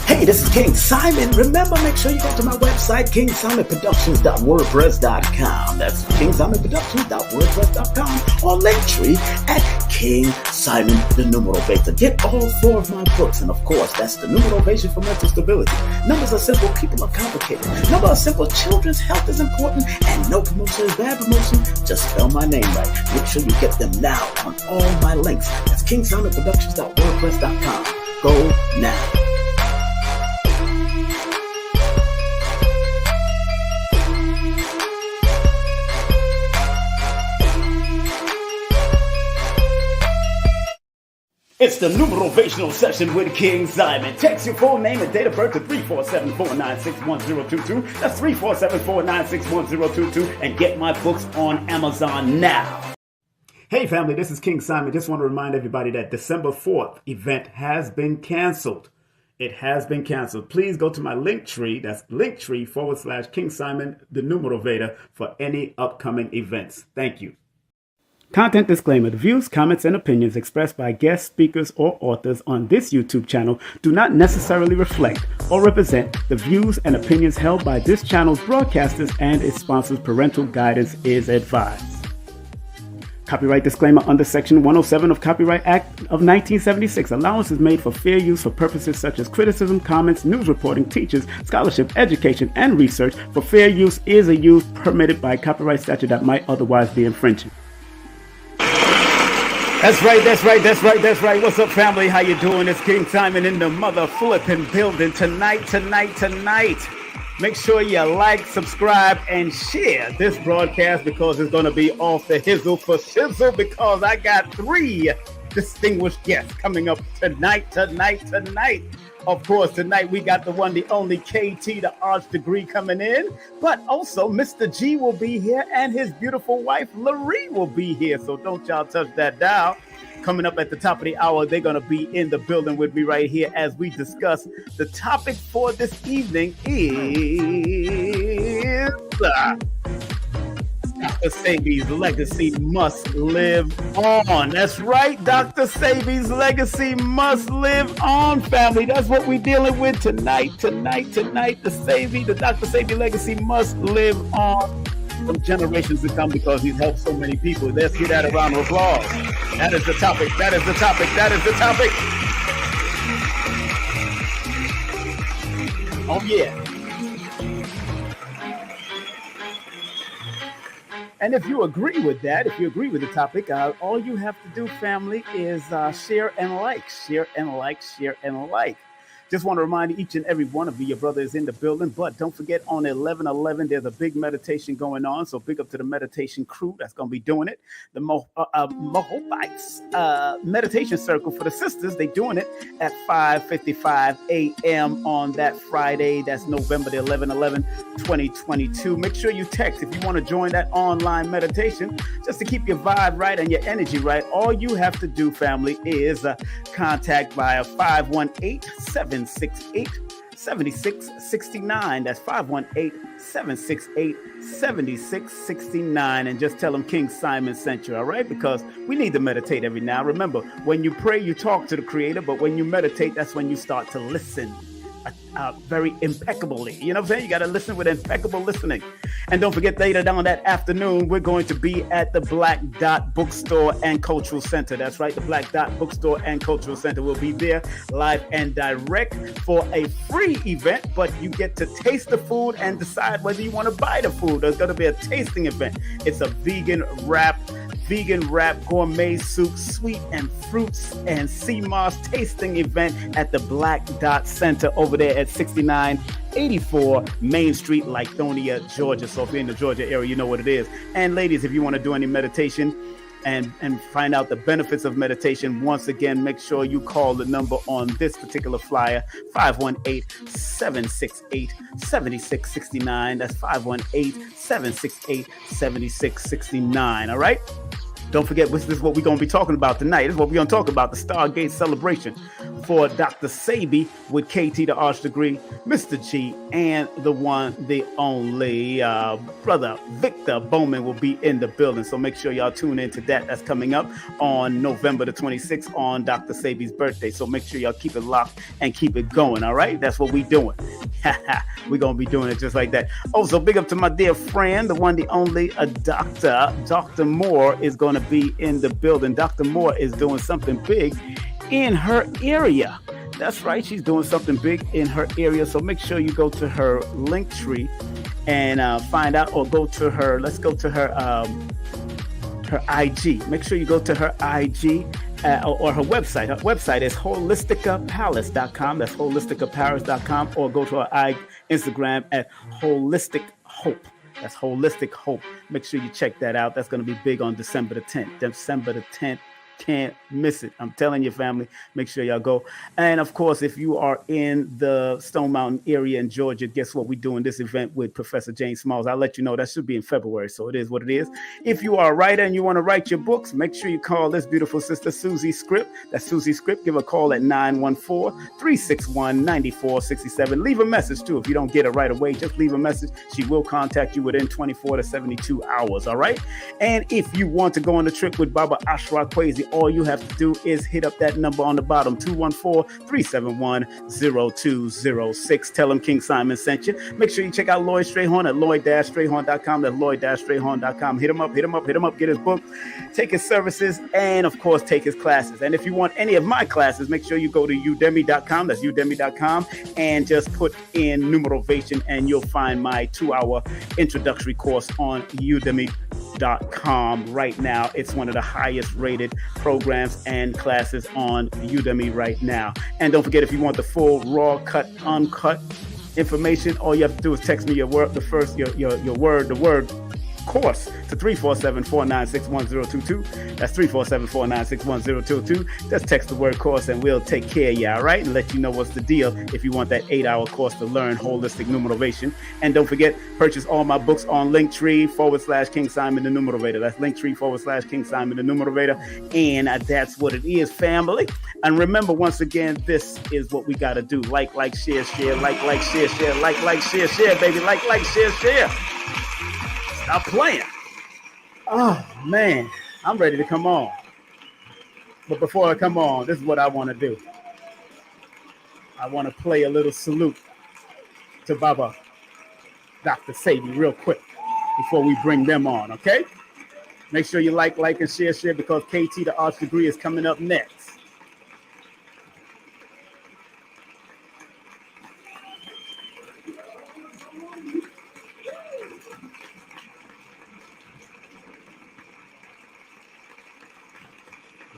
Hey, this is King Simon. Remember, make sure you go to my website, kingsimonproductions.wordpress.com. That's kingsimonproductions.wordpress.com or Linktree at King Simon the Numero Beta. Get all 4 of my books, and of course, that's the Numero Beta for mental stability. Numbers are simple, people are complicated. Numbers are simple, children's health is important, and no promotion is bad promotion. Just spell my name right. Make sure you get them now on all my links. That's kingsimonproductions.wordpress.com. Go now. It's the numerational session with King Simon. Text your full name and date of birth to 347-496-1022. That's 347-496-1022. And get my books on Amazon now. Hey family, this is King Simon. Just want to remind everybody that December 4th event has been canceled. It has been canceled. Please go to my Linktree. That's Linktree/King Simon, the Numero Veda, for any upcoming events. Thank you. Content disclaimer. The views, comments, and opinions expressed by guest speakers or authors on this YouTube channel do not necessarily reflect or represent the views and opinions held by this channel's broadcasters and its sponsors. Parental guidance is advised. Copyright disclaimer under Section 107 of Copyright Act of 1976. Allowance is made for fair use for purposes such as criticism, comments, news reporting, teachers, scholarship, education, and research. For fair use is a use permitted by copyright statute that might otherwise be infringing. That's right. What's up, family? How you doing? It's King Simon in the mother flipping building tonight. Make sure you like, subscribe, and share this broadcast because it's going to be off the hizzle for shizzle because I got 3 distinguished guests coming up tonight. Of course, tonight we got the one, the only KT, the arch degree coming in, but also Mr. G will be here and his beautiful wife, Laree, will be here. So don't y'all touch that dial. Coming up at the top of the hour, they're going to be in the building with me right here as we discuss. The topic for this evening is Dr. Sebi's legacy must live on. That's right. Dr. Sebi's legacy must live on, family. That's what we're dealing with tonight. The Dr. Sebi legacy must live on from generations to come because he's helped so many people. Let's give that a round of applause. That is the topic. Oh, yeah. And if you agree with that, if you agree with the topic, all you have to do, family, is share and like. Just want to remind each and every one of you, your brother is in the building, but don't forget on 11/11, there's a big meditation going on. So big up to the meditation crew that's going to be doing it. The Mohobites meditation circle for the sisters, they doing it at 5:55 a.m. on that Friday. That's November the 11/11/2022. Make sure you text if you want to join that online meditation just to keep your vibe right and your energy right. All you have to do, family, is contact via 518-768-7669. That's 518-768-7669. And just tell them King Simon sent you, all right? Because we need to meditate every now. Remember, when you pray, you talk to the Creator, but when you meditate, that's when you start to listen very impeccably. You know what I'm saying? You got to listen with impeccable listening. And don't forget, later down that afternoon, we're going to be at the Black Dot Bookstore and Cultural Center. That's right, the Black Dot Bookstore and Cultural Center will be there live and direct for a free event, but you get to taste the food and decide whether you want to buy the food. There's going to be a tasting event. It's a vegan wrap gourmet soup, sweet and fruits and sea moss tasting event at the Black Dot Center over there at 6984 Main Street, Lithonia, Georgia. So if you're in the Georgia area, you know what it is. And ladies, if you want to do any meditation and find out the benefits of meditation, once again, make sure you call the number on this particular flyer, 518-768-7669. That's 518-768-7669. All right? Don't forget, this is what we're going to be talking about tonight. This is what we're going to talk about, the Stargate celebration for Dr. Sebi with KT, the arts degree, Mr. G, and the one, the only brother Victor Bowman will be in the building. So make sure y'all tune into that. That's coming up on November the 26th on Dr. Sebi's birthday. So make sure y'all keep it locked and keep it going, all right? That's what we're doing. We're going to be doing it just like that. Also, big up to my dear friend, the one, the only, Dr. Moore is going to be in the building. Dr. Moore is doing something big in her area. That's right. She's doing something big in her area. So make sure you go to her link tree and find out, or go to her, let's go to her IG. Make sure you go to her IG or her website. Her website is holisticapalace.com. That's holisticapalace.com. Or go to her Instagram at Holistic Hope. That's Holistic Hope. Make sure you check that out. That's going to be big on December the 10th. December the 10th. Can't miss it. I'm telling you, family, make sure y'all go. And of course, if you are in the Stone Mountain area in Georgia, guess what? We're doing this event with Professor James Smalls. I'll let you know that should be in February. So it is what it is. If you are a writer and you want to write your books, make sure you call this beautiful sister, Susie Script. That's Susie Script. Give a call at 914-361-9467. Leave a message too. If you don't get it right away, just leave a message. She will contact you within 24 to 72 hours. All right. And if you want to go on the trip with Baba Ashra Kwesi, all you have to do is hit up that number on the bottom, 214-371-0206. Tell them King Simon sent you. Make sure you check out Lloyd Strayhorn at lloyd-strayhorn.com. That's lloyd-strayhorn.com. Hit him up, get his book, take his services, and of course, take his classes. And if you want any of my classes, make sure you go to udemy.com. That's udemy.com, and just put in numerovation, and you'll find my 2-hour introductory course on udemy.com right now. It's one of the highest rated programs and classes on Udemy right now. And don't forget, if you want the full raw cut uncut information, all you have to do is text me your word course to 347-496-1022. That's 347-496-1022. Just text the word course and we'll take care of you, all right? And let you know what's the deal if you want that 8-hour course to learn holistic numerovation. And don't forget, purchase all my books on Linktree/King Simon the Numerator. That's Linktree/King Simon the Numerator. And that's what it is, family. And remember, once again, this is what we got to do. Like, share, share, like, share, share, like, share, share, baby. Like, share, share. Stop playing. Oh, man. I'm ready to come on. But before I come on, this is what I want to do. I want to play a little salute to Baba Dr. Sebi real quick before we bring them on, okay? Make sure you like, and share, because KT, the arts degree, is coming up next.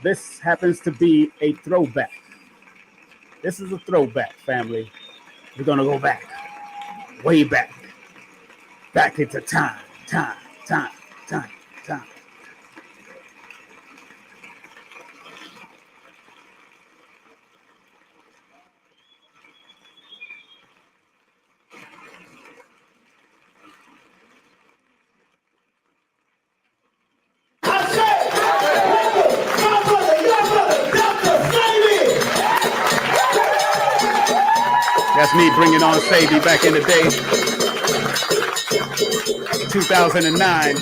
This happens to be a throwback. This is a throwback, family. We're going to go back, way back into time. That's me bringing on Sebi back in the day, 2009.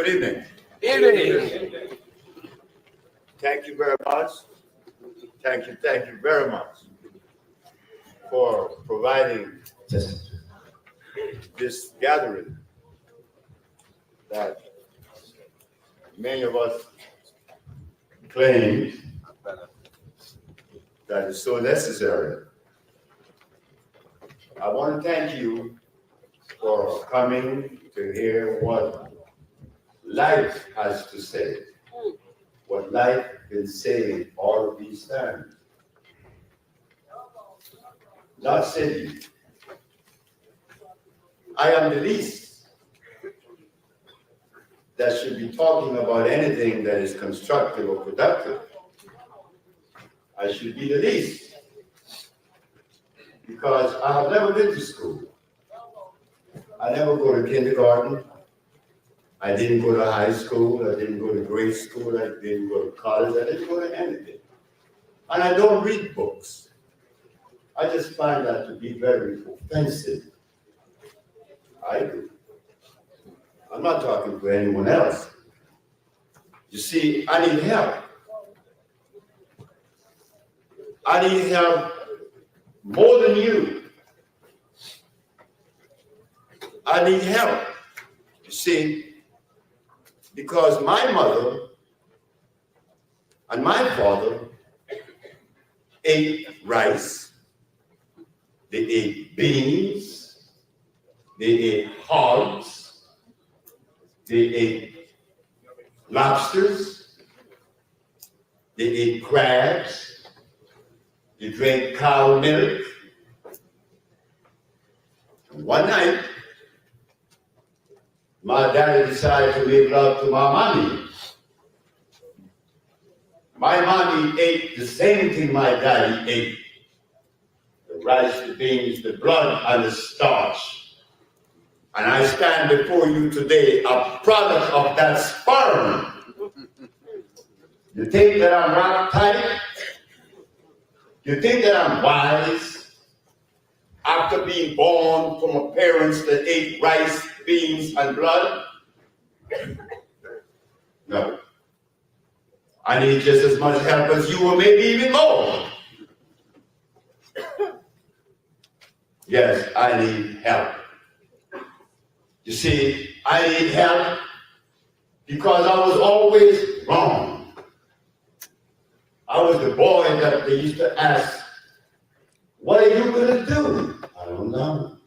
Good evening. Evening. Thank you very much. Thank you very much for providing this gathering that many of us claim that is so necessary. I want to thank you for coming to hear what life has to say, what life can say all of these times. Not Sebi. I am the least that should be talking about anything that is constructive or productive. I should be the least because I have never been to school. I never go to kindergarten. I didn't go to high school. I didn't go to grade school. I didn't go to college. I didn't go to anything. And I don't read books. I just find that to be very offensive. I do. I'm not talking to anyone else. You see, I need help. I need help more than you. I need help. You see, because my mother and my father ate rice, they ate beans, they ate hogs, they ate lobsters, they ate crabs, they drank cow milk. One night, my daddy decided to make love to my mommy. My mommy ate the same thing my daddy ate. The rice, the beans, the blood, and the starch. And I stand before you today, a product of that sperm. You think that I'm rock tight? You think that I'm wise? After being born from a parents that ate rice, beans, and blood? No. I need just as much help as you, or maybe even more. Yes, I need help. You see, I need help because I was always wrong. I was the boy that they used to ask, what are you going to do? I don't know.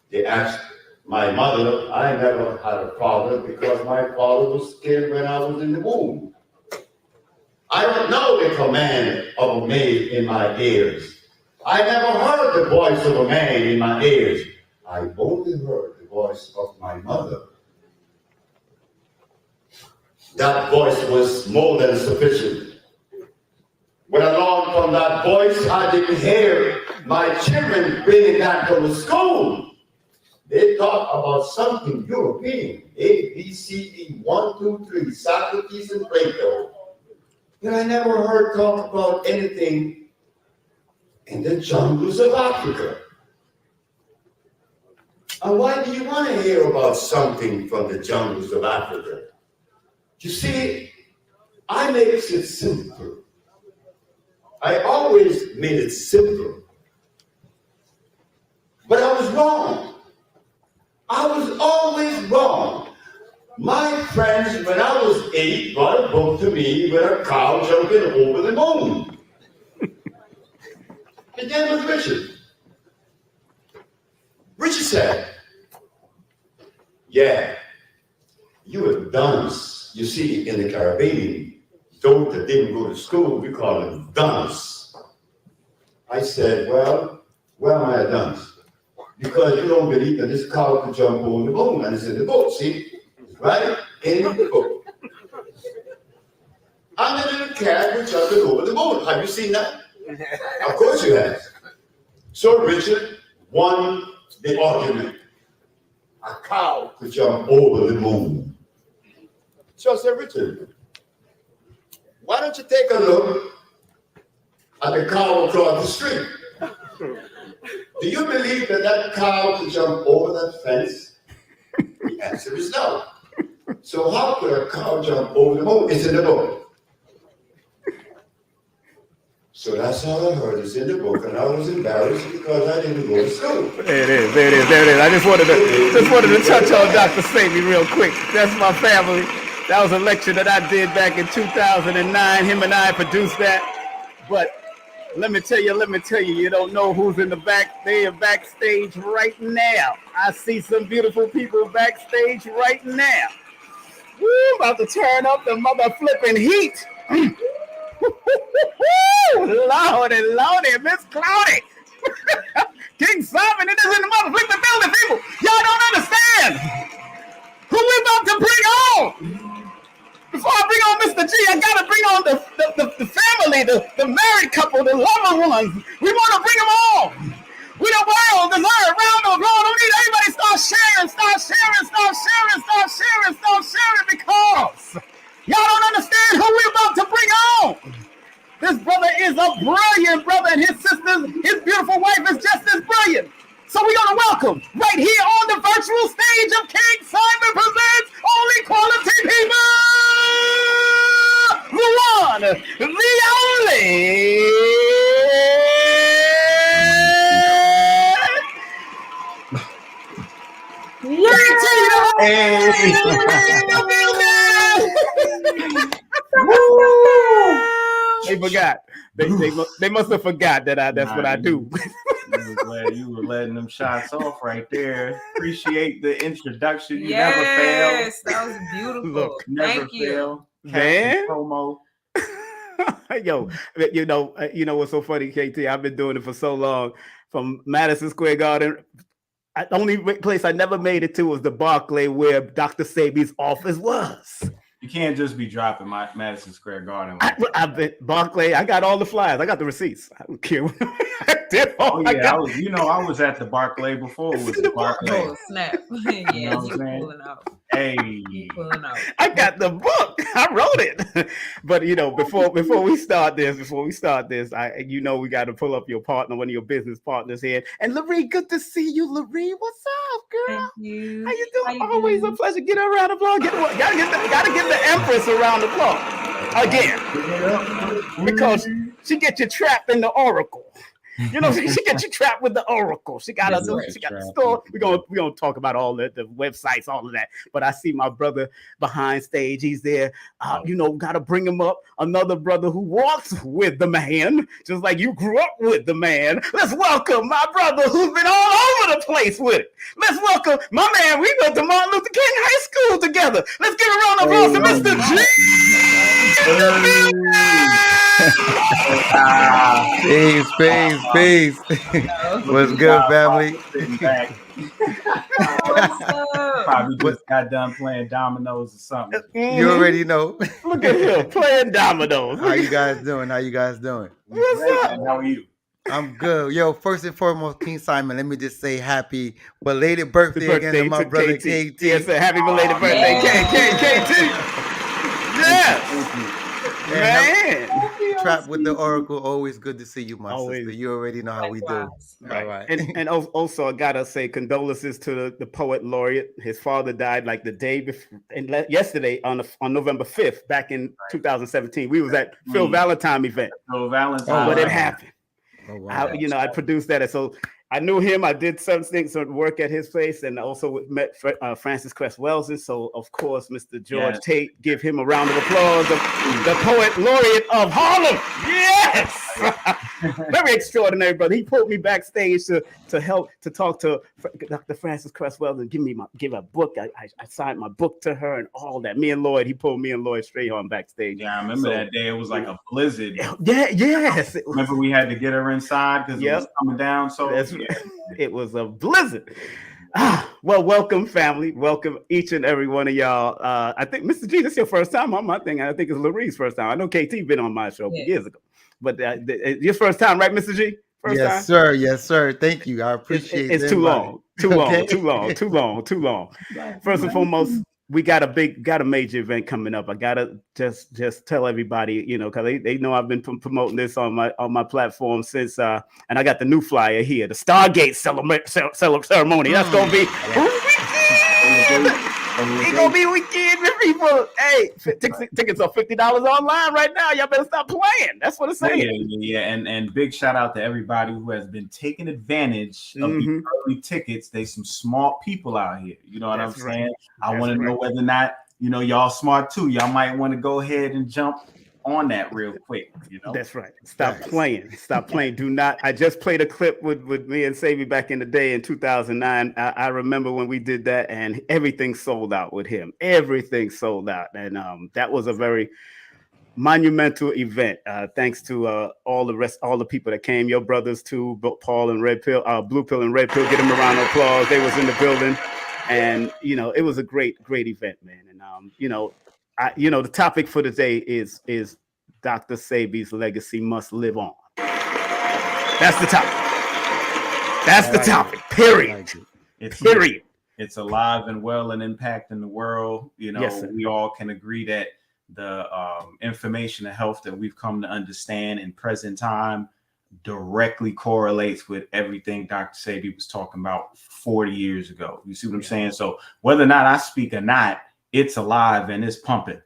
They asked my mother. I never had a father because my father was killed when I was in the womb. I don't know the command of a maid in my ears. I never heard the voice of a man in my ears. I only heard the voice of my mother. That voice was more than sufficient. When along from that voice, I didn't hear my children bringing that from the school. They talk about something European, A, B, C, D, 1, 2, 3, Socrates and Plato. But I never heard talk about anything in the jungles of Africa. And why do you want to hear about something from the jungles of Africa? You see, I make it simple. I always made it simple. But I was wrong. I was always wrong. My friends, when I was 8, brought a book to me with a cow jumping over the moon. His name was Richard. Richard said, yeah, you were dunce. You see, in the Caribbean, those that didn't go to school, we call them dunce. I said, well, where am I a dunce? Because you don't believe that this cow could jump over the moon, and it's in the book, see? Right? In the book. And the little cat was jumping over the moon. Have you seen that? Of course you have. So Richard won the argument. A cow could jump over the moon. So I said, Richard, why don't you take a look at the cow across the street? Do you believe that that cow could jump over that fence? The answer is no. So how could a cow jump over the moat? It's in the book. So that's all I heard. It's in the book, and I was embarrassed because I didn't go to school. There it is. There it is. There it is. I just wanted to touch on Dr. Sebi real quick. That's my family. That was a lecture that I did back in 2009. Him and I produced that. But let me tell you, you don't know who's in the back. They are backstage right now. I see some beautiful people backstage right now. Woo, about to turn up the mother flipping heat. Lordy, Miss Cloudy. King Simon, it is in the mother flipping building, people. Y'all don't understand who we about to bring on. Before I bring on Mr. G, I gotta bring on the family, the married couple, the lover ones. We want to bring them all. We the world, the Lord, round the world. Don't need everybody start sharing, because y'all don't understand who we about to bring on. This brother is a brilliant brother, and his sister, his beautiful wife is just as brilliant. So we're going to welcome right here on the virtual stage of King Simon Presents Only Quality People, the one, the only, They forgot. They must have forgot that that's what I do. You were letting them shots off right there. Appreciate the introduction. You never fail. Yes, that was beautiful. Look, never Thank you. fail. Man. Promo. Yo, you know what's so funny, KT? I've been doing it for so long. From Madison Square Garden, the only place I never made it to was the Barclay, where Dr. Sebi's office was. You can't just be dropping my Madison Square Garden. I've been Barclay. I got all the flyers. I got the receipts. I don't care. I was at the Barclay before it was the Barclay. Oh, snap. Yeah, you pulling out. Hey. Pulling out. I got the book. I wrote it. But before we start this, we we got to pull up your partner, one of your business partners here. And Laree, good to see you, Laree. What's up, girl? Thank you. How you doing? Always a pleasure. Get her a round of applause. Gotta give the Empress a round of applause again, because she get you trapped in the Oracle. She get you trapped with the Oracle. She got the store. We're gonna talk about all the websites, all of that. But I see my brother behind stage. He's there. Gotta bring him up. Another brother who walks with the man, just like you grew up with the man. Let's welcome my brother who's been all over the place with it. Let's welcome my man. We went to Martin Luther King High School together. Let's give a round of applause to Mr. G. Peace. What's good, family? Probably just got done playing dominoes or something. You already know. Look at him playing dominoes. How you guys doing? What's up? How are you? I'm good. Yo, first and foremost, King Simon, let me just say happy belated birthday again to my brother KT. Yes, sir. Happy belated birthday, KT. Yes. Man. Trapped with the Oracle, always good to see you, my Always. sister. You already know how we do. Right. All right. And also, I gotta say condolences to the poet laureate. His father died like the day before, yesterday on November 5th, back in 2017. We was at Phil Valentine event. But it happened. Oh, wow. I produced that, and so I knew him. I did some work at his place, and also met Francis Cress Wells. And so, of course, Mr. George Tate, give him a round of applause. The poet laureate of Harlem. Yes, very extraordinary brother. He pulled me backstage to talk to Dr. Francis Cress Wells and give a book. I signed my book to her and all that. He pulled me and Lloyd straight on backstage. Yeah, I remember that day. It was like a blizzard. Yes. Remember we had to get her inside because it was coming down. So it was a blizzard. Well, welcome, family. Welcome each and every one of y'all. I think, Mr. G, this is your first time on my thing. I think it's Laree's first time. I know KT been on my show years ago. But your first time, right, Mr. G? First time? Sir. Yes, sir. Thank you. I appreciate it. It's too long. Too long. First and foremost, we got a major event coming up. I gotta just tell everybody, because they know I've been promoting this on my platform since. And I got the new flyer here, the Stargate ceremony. That's gonna be. It's gonna be weekend. people, hey, tickets are $50 online right now. Y'all better stop playing. That's what it's saying. Yeah. And big shout out to everybody who has been taking advantage of these early tickets. There's some smart people out here. You know what I'm saying? I want to know whether or not, y'all smart too. Y'all might want to go ahead and jump on that real quick. That's right. Stop playing. Stop playing. Do not. I just played a clip with me and Sebi back in the day in 2009. I remember when we did that, and everything sold out with him. Everything sold out, and that was a very monumental event. Thanks to all the people that came. Your brothers too, Paul and Red Pill, Blue Pill and Red Pill. Get them a round of applause. They was in the building, and it was a great event, man. And the topic for today is Dr. Sebi's legacy must live on. That's the topic. That's the topic. Period. Period. It's alive and well and impacting the world. We all can agree that the information and health that we've come to understand in present time directly correlates with everything Dr. Sebi was talking about 40 years ago. You see what I'm saying? So whether or not I speak or not, it's alive and it's pumping,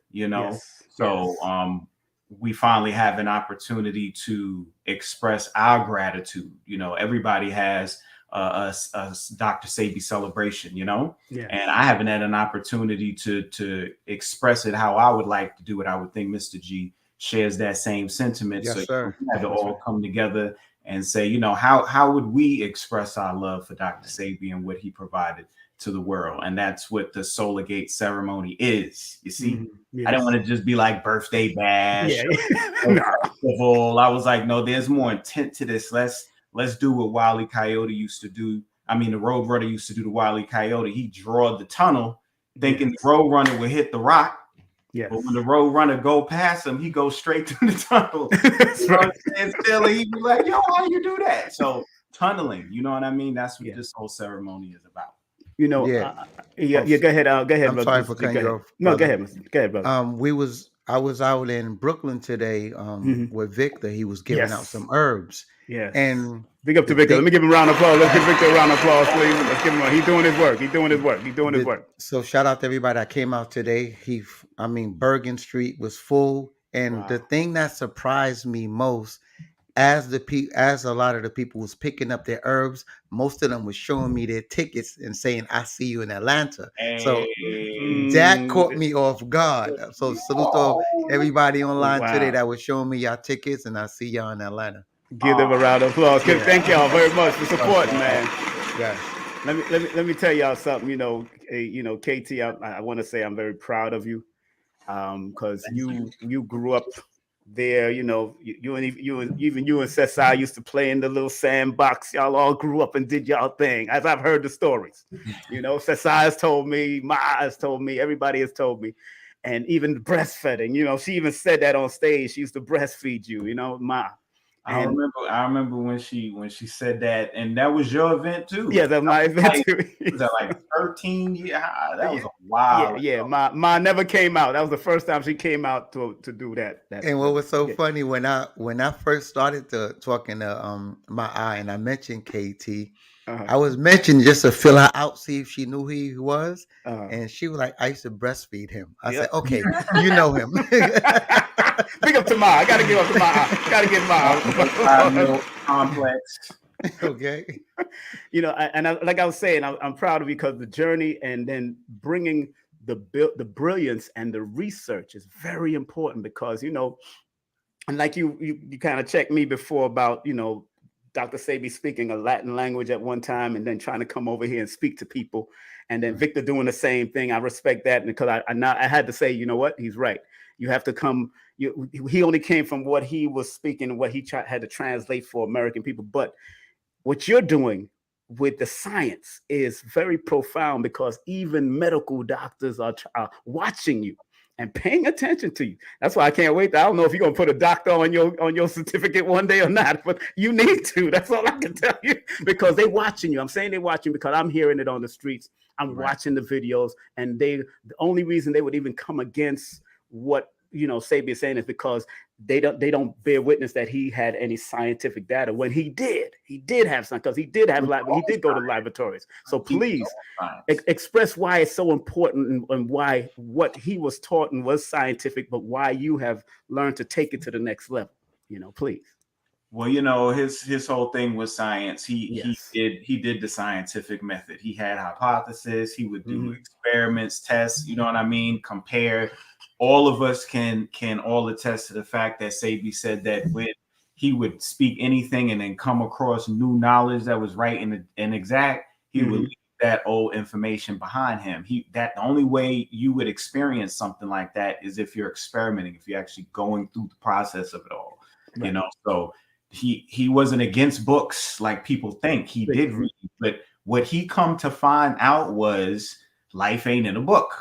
we finally have an opportunity to express our gratitude. Everybody has a Dr. Sebi celebration, and I haven't had an opportunity to express it how I would like to do it. I would think Mr. G shares that same sentiment. Yes, sir. We have to all come together and say, how would we express our love for Dr. Sebi and what he provided to the world? And that's what the Stargate ceremony is. You see, I didn't want to just be like birthday bash. Festival. I was like, no, there's more intent to this. Let's do what Wile E. Coyote used to do. I mean, the Roadrunner used to do to Wile E. Coyote. He drawed the tunnel, thinking the Roadrunner would hit the rock. But when the Roadrunner go past him, he goes straight through the tunnel. And still, he'd be like, yo, how you do that? So tunneling, you know what I mean? That's what this whole ceremony is about. Go ahead. I'm brother. sorry for cutting you off. No, go ahead, brother. I was out in Brooklyn today with Victor. He was giving out some herbs. Yes. And big up to Victor. Let me give him a round of applause. Let's give Victor a round of applause, please. Let's give him he's doing his work. So shout out to everybody that came out today. Bergen Street was full. And the thing that surprised me most, as a lot of the people was picking up their herbs, most of them was showing me their tickets and saying, "I see you in Atlanta." So that caught me off guard. So salute to everybody online today that was showing me y'all tickets, and I see y'all in Atlanta. Give them a round of applause. Thank y'all very much for supporting, man. Yes. Let me tell y'all something. KT, I want to say I'm very proud of you, because you grew up there. You and Sesai used to play in the little sandbox. Y'all all grew up and did y'all thing. As I've heard the stories, Sesai has told me, Ma has told me, everybody has told me, and even breastfeeding. She even said that on stage. She used to breastfeed you, Ma. I remember when she said that, and that was your event too. Yeah, that's my event too. Was that like 13 years? That was a while. Yeah. Ma never came out. That was the first time she came out to do that. And what was so funny when I first started talking to my eye, and I mentioned KT. I was mentioning just to fill her out, see if she knew who he was, and she was like, "I used to breastfeed him." I said, "Okay, you know him." Big up to Ma. I gotta give up to Ma. Gotta give Ma. Complex. Okay. Like I was saying, I'm proud of you because the journey and then bringing the brilliance and the research is very important because and like you kind of checked me before about Dr. Sebi speaking a Latin language at one time and then trying to come over here and speak to people, and then Victor doing the same thing. I respect that because I had to say, you know what, he's right. You have to come. He only came from what he was speaking, what he had to translate for American people. But what you're doing with the science is very profound because even medical doctors are watching you and paying attention to you. That's why I can't wait. I don't know if you're gonna put a doctor on your certificate one day or not, but you need to. That's all I can tell you because they're watching you. I'm saying they're watching because I'm hearing it on the streets. I'm watching the videos, and the only reason they would even come against what Sebi is saying is because they don't bear witness that he had any scientific data when he did have some, because he did go to laboratories. So please express why it's so important and why what he was taught and was scientific, but why you have learned to take it to the next level. Please. Well, his whole thing was science. He did the scientific method. He had hypotheses. He would do experiments, tests. You know what I mean? Compare. All of us can all attest to the fact that Sebi said that when he would speak anything and then come across new knowledge that was right and exact, he would leave that old information behind him. The only way you would experience something like that is if you're experimenting, if you're actually going through the process of it all. Right. So he wasn't against books like people think. He did read, but what he come to find out was life ain't in a book.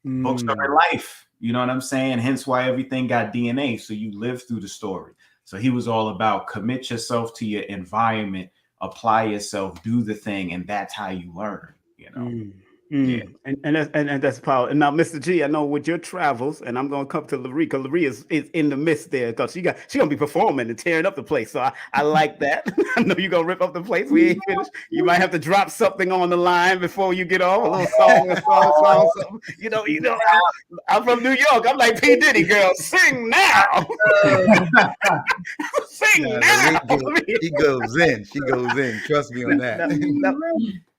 Books are in life. You know what I'm saying? Hence why everything got DNA. So you live through the story. So he was all about commit yourself to your environment, apply yourself, do the thing, and that's how you learn. Yeah. And that's power. And now, Mr. G, I know with your travels, and I'm gonna come to Larry, because Larry is in the midst there, because she gonna be performing and tearing up the place. So I like that. I know you're gonna rip up the place. We ain't finished. You might have to drop something on the line before you get off, a little song, something. I'm from New York. I'm like P. Diddy, girl. Sing now. Sing now. She goes in. She goes in. Trust me on that.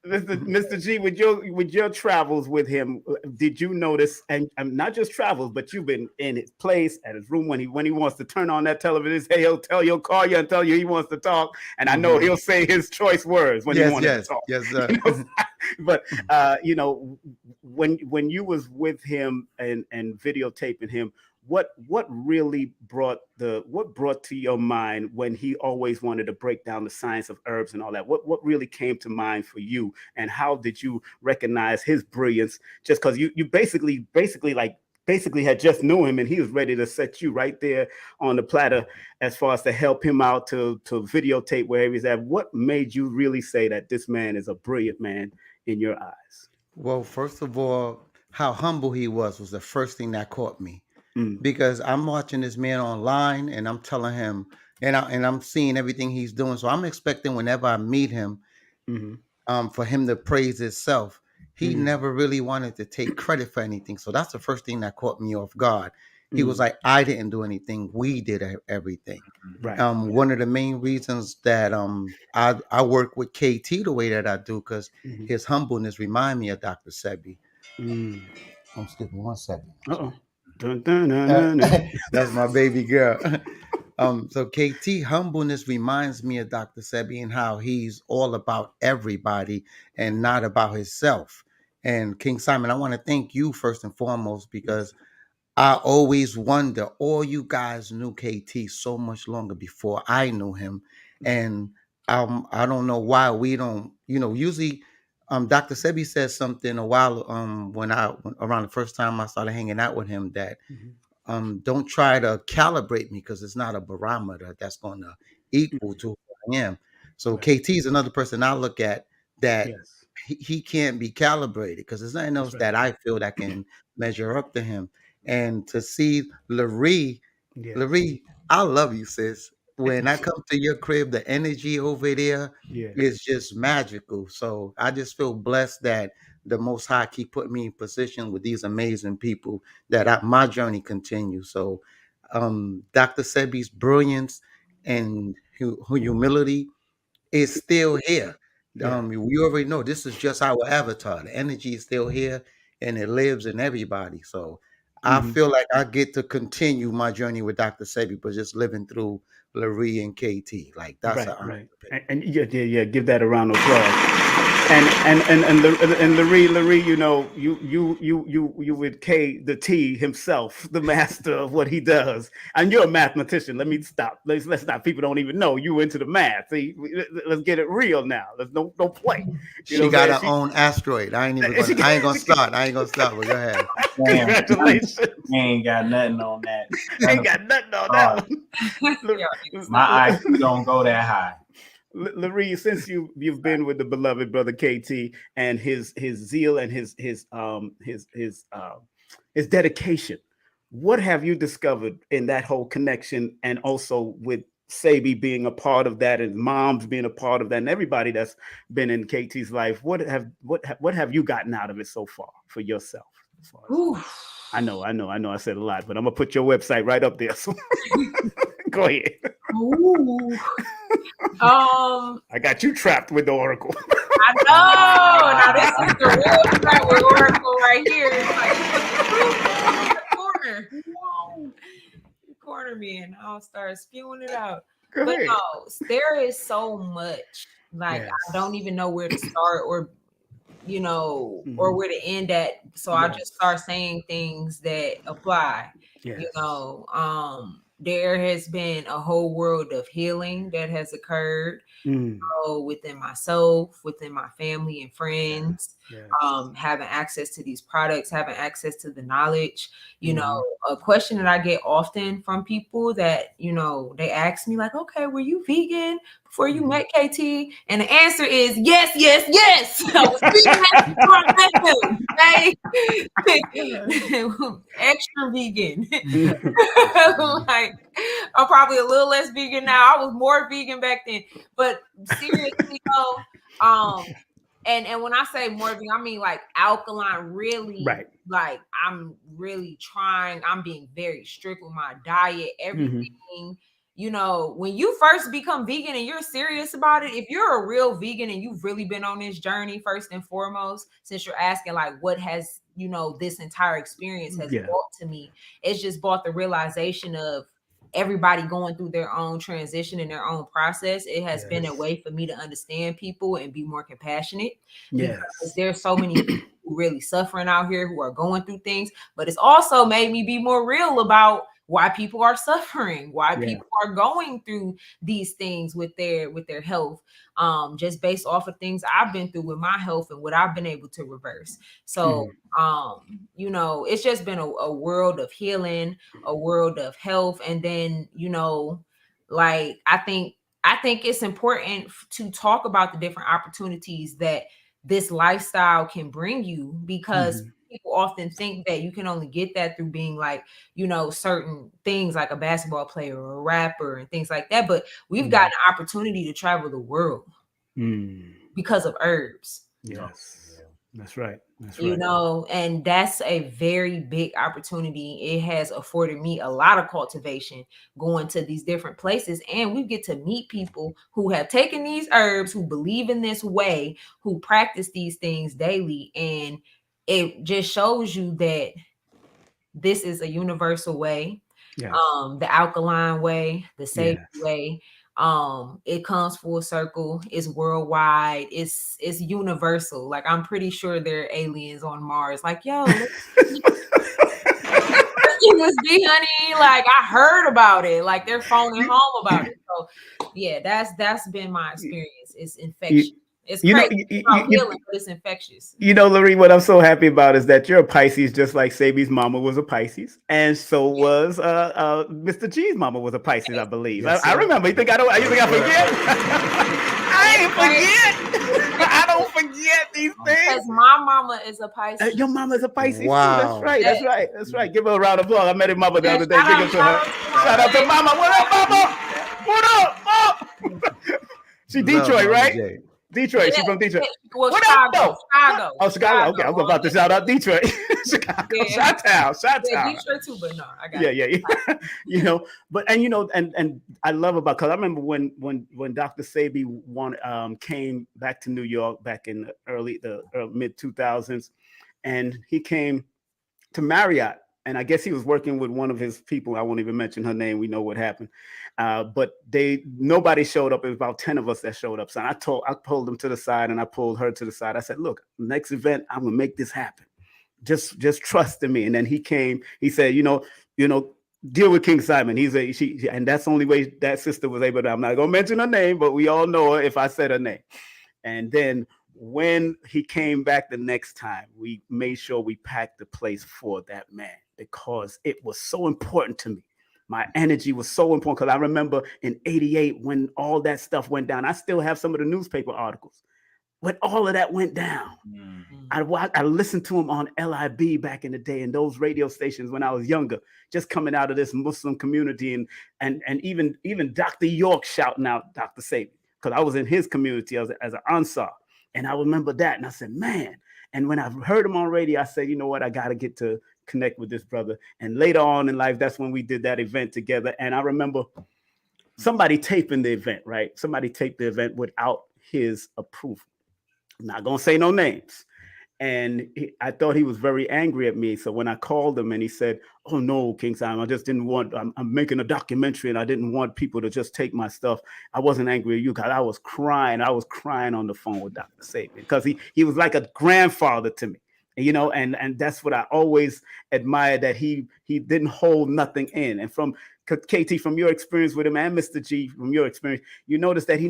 Mr. G, with your travels with him, did you notice, and not just travels, but you've been in his place, at his room when he wants to turn on that television, hey, he'll call you and tell you he wants to talk, and I know he'll say his choice words when he wants to talk. Yes, sir. But when you was with him and videotaping him, what really brought to your mind when he always wanted to break down the science of herbs and all that? What really came to mind for you, and how did you recognize his brilliance? Just because you basically had just knew him, and he was ready to set you right there on the platter as far as to help him out to videotape wherever he's at. What made you really say that this man is a brilliant man in your eyes? Well, first of all, how humble he was the first thing that caught me. Because I'm watching this man online and I'm telling him, and I'm seeing everything he's doing. So I'm expecting whenever I meet him, for him to praise himself. He never really wanted to take credit for anything. So that's the first thing that caught me off guard. He was like, I didn't do anything. We did everything. Right. One of the main reasons that I work with KT the way that I do, because his humbleness remind me of Dr. Sebi. Excuse me 1 second. Uh-oh. Dun, dun, dun, dun, dun. That's my baby girl. So KT humbleness reminds me of Dr. Sebi and how he's all about everybody and not about himself. And King Simon, I want to thank you first and foremost, because I always wonder, all you guys knew KT so much longer before I knew him. And I don't know why we don't, usually Dr. Sebi said something a while when around the first time I started hanging out with him, that don't try to calibrate me, because it's not a barometer that's going to equal to who I am. So KT is another person I look at that he can't be calibrated, because there's nothing else that I feel that can measure up to him. And to see Larry, I love you, sis. When I come to your crib, the energy over there is just magical. So I just feel blessed that the Most High keep putting me in position with these amazing people, that my journey continues. So Dr. Sebi's brilliance and humility is still here. We already know this is just our avatar. The energy is still here, and it lives in everybody. So I feel like I get to continue my journey with Dr. Sebi, but just living through Larry and KT. Like that's right. And give that a round of applause. And Larry, you with K the T himself, the master of what he does. And you're a mathematician. Let me stop. Let's stop. People don't even know you into the math. See, let's get it real now. Let's don't play. She got her own asteroid. I ain't gonna start. But go ahead. Congratulations. We ain't got nothing on that. Ain't got nothing on that one. My IQ don't go that high. Larry, since you've been with the beloved brother KT and his zeal and his dedication what have you discovered in that whole connection, and also with Sebi being a part of that, and moms being a part of that, and everybody that's been in KT's life? What have you gotten out of it so far for yourself? As far as, I know. I said a lot, but I'm gonna put your website right up there. So go ahead. Ooh. I got you trapped with the Oracle. I know. Now this is the real trap with Oracle right here. It's like the corner. Whoa. You corner me and I'll start spewing it out. Go but ahead. no, there is so much. Like I don't even know where to start or or where to end at. So I just start saying things that apply. There has been a whole world of healing that has occurred within myself, within my family and friends, having access to these products, having access to the knowledge. A question that I get often from people that, they ask me like, okay, were you vegan before you met KT? And the answer is yes, yes, yes. I was vegan, extra vegan. Like I'm probably a little less vegan now. I was more vegan back then, but seriously though, and when I say more vegan, I mean like alkaline. Really, like I'm really trying. I'm being very strict with my diet, everything. When you first become vegan and you're serious about it, if you're a real vegan and you've really been on this journey, first and foremost, since you're asking like what has, this entire experience has brought to me, it's just brought the realization of everybody going through their own transition and their own process. It has been a way for me to understand people and be more compassionate because there's so many people who really suffering out here who are going through things, but it's also made me be more real about why people are suffering, why people are going through these things with their health, just based off of things I've been through with my health and what I've been able to reverse. So, it's just been a world of healing, a world of health. And then, like, I think it's important to talk about the different opportunities that this lifestyle can bring you, because people often think that you can only get that through being like, certain things like a basketball player or a rapper and things like that. But we've got an opportunity to travel the world because of herbs. That's right. And that's a very big opportunity. It has afforded me a lot of cultivation going to these different places. And we get to meet people who have taken these herbs, who believe in this way, who practice these things daily. And it just shows you that this is a universal way, the alkaline way, the safe way. It comes full circle. It's worldwide. It's universal. Like I'm pretty sure there are aliens on Mars. Like, yo, let's be, honey. Like I heard about it. Like they're phoning home about it. So yeah, that's been my experience. It's infectious. It's crazy. Healing, but it's infectious. Lorene, what I'm so happy about is that you're a Pisces, just like Sebi's mama was a Pisces, and so was Mr. G's mama was a Pisces, I believe. I remember. You think I forget? I ain't forget. I don't forget these things. Because my mama is a Pisces. Your mama is a Pisces. Wow. Too. That's right. Give her a round of applause. I met her mama the other day. Give it to her. Shout out to mama. What up, mama? What up? She Detroit, right? Jay. Detroit. She's from Detroit. Well, Chicago. Oh, Chicago. Okay, I was about to shout out Detroit. Chicago. Shot-town. Yeah, Detroit too, but no, I got it. Yeah. But and I love about, because I remember when Dr. Sebi came back to New York back in the mid 2000s, and he came to Marriott. And I guess he was working with one of his people. I won't even mention her name. We know what happened. But nobody showed up. It was about 10 of us that showed up. So I pulled them to the side, and I pulled her to the side. I said, look, next event, I'm going to make this happen. Just trust in me. And then he came, he said, deal with King Simon. And that's the only way that sister was able to, I'm not going to mention her name, but we all know her if I said her name. And then when he came back the next time, we made sure we packed the place for that man, because it was so important to me. My energy was so important, because I remember in '88 when all that stuff went down, I still have some of the newspaper articles. when all of that went down. I listened to him on LIB back in the day, and those radio stations when I was younger, just coming out of this Muslim community, and even Dr. York shouting out Dr. Sebi, because I was in his community as an Ansar. And I remember that, and I said, man. And when I heard him on radio, I said, you know what, I got to get to connect with this brother. And later on in life, that's when we did that event together. And I remember somebody taping the event, right? Somebody taped the event without his approval. I'm not going to say no names. And I thought he was very angry at me. So when I called him and he said, oh, no, King Simon, I just didn't want, I'm making a documentary and I didn't want people to just take my stuff. I wasn't angry at you, because I was crying. I was crying on the phone with Dr. Sebi, because he was like a grandfather to me. You know, and that's what I always admired, that he didn't hold nothing in. And from KT, from your experience with him, and Mr. G, from your experience, you notice that he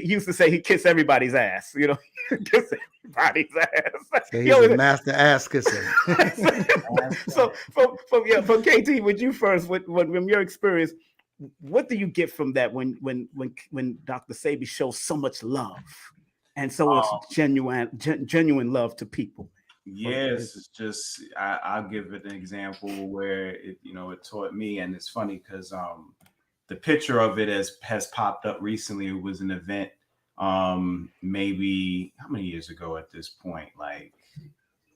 used to say he kissed everybody's ass. You know, kiss everybody's ass. So he's a master ass kisser. So from KT, with you first, from your experience, what do you get from that when Dr. Sebi shows so much love? And so it's genuine love to people. Yes, it's just I'll give it an example where it taught me, and it's funny because the picture of it has popped up recently. It was an event maybe how many years ago at this point? Like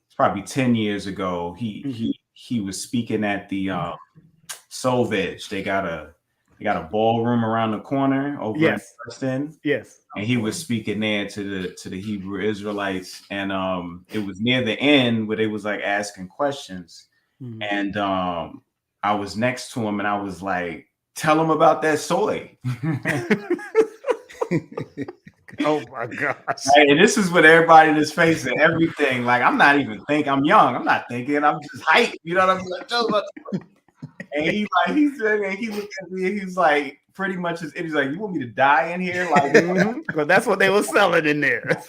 it's probably 10 years ago. He was speaking at the Soul Veg. They got a ballroom around the corner over in Preston. Yes. And he was speaking there to the Hebrew Israelites. And it was near the end where they was like asking questions. And I was next to him and I was like, tell him about that soy. Oh my gosh. And this is what everybody is facing, everything. Like I'm not even thinking, I'm young. I'm not thinking, I'm just hyped. You know what I'm like? And he looked at me and he's like, pretty much he's like, you want me to die in here? Like, because that's what they were selling in there.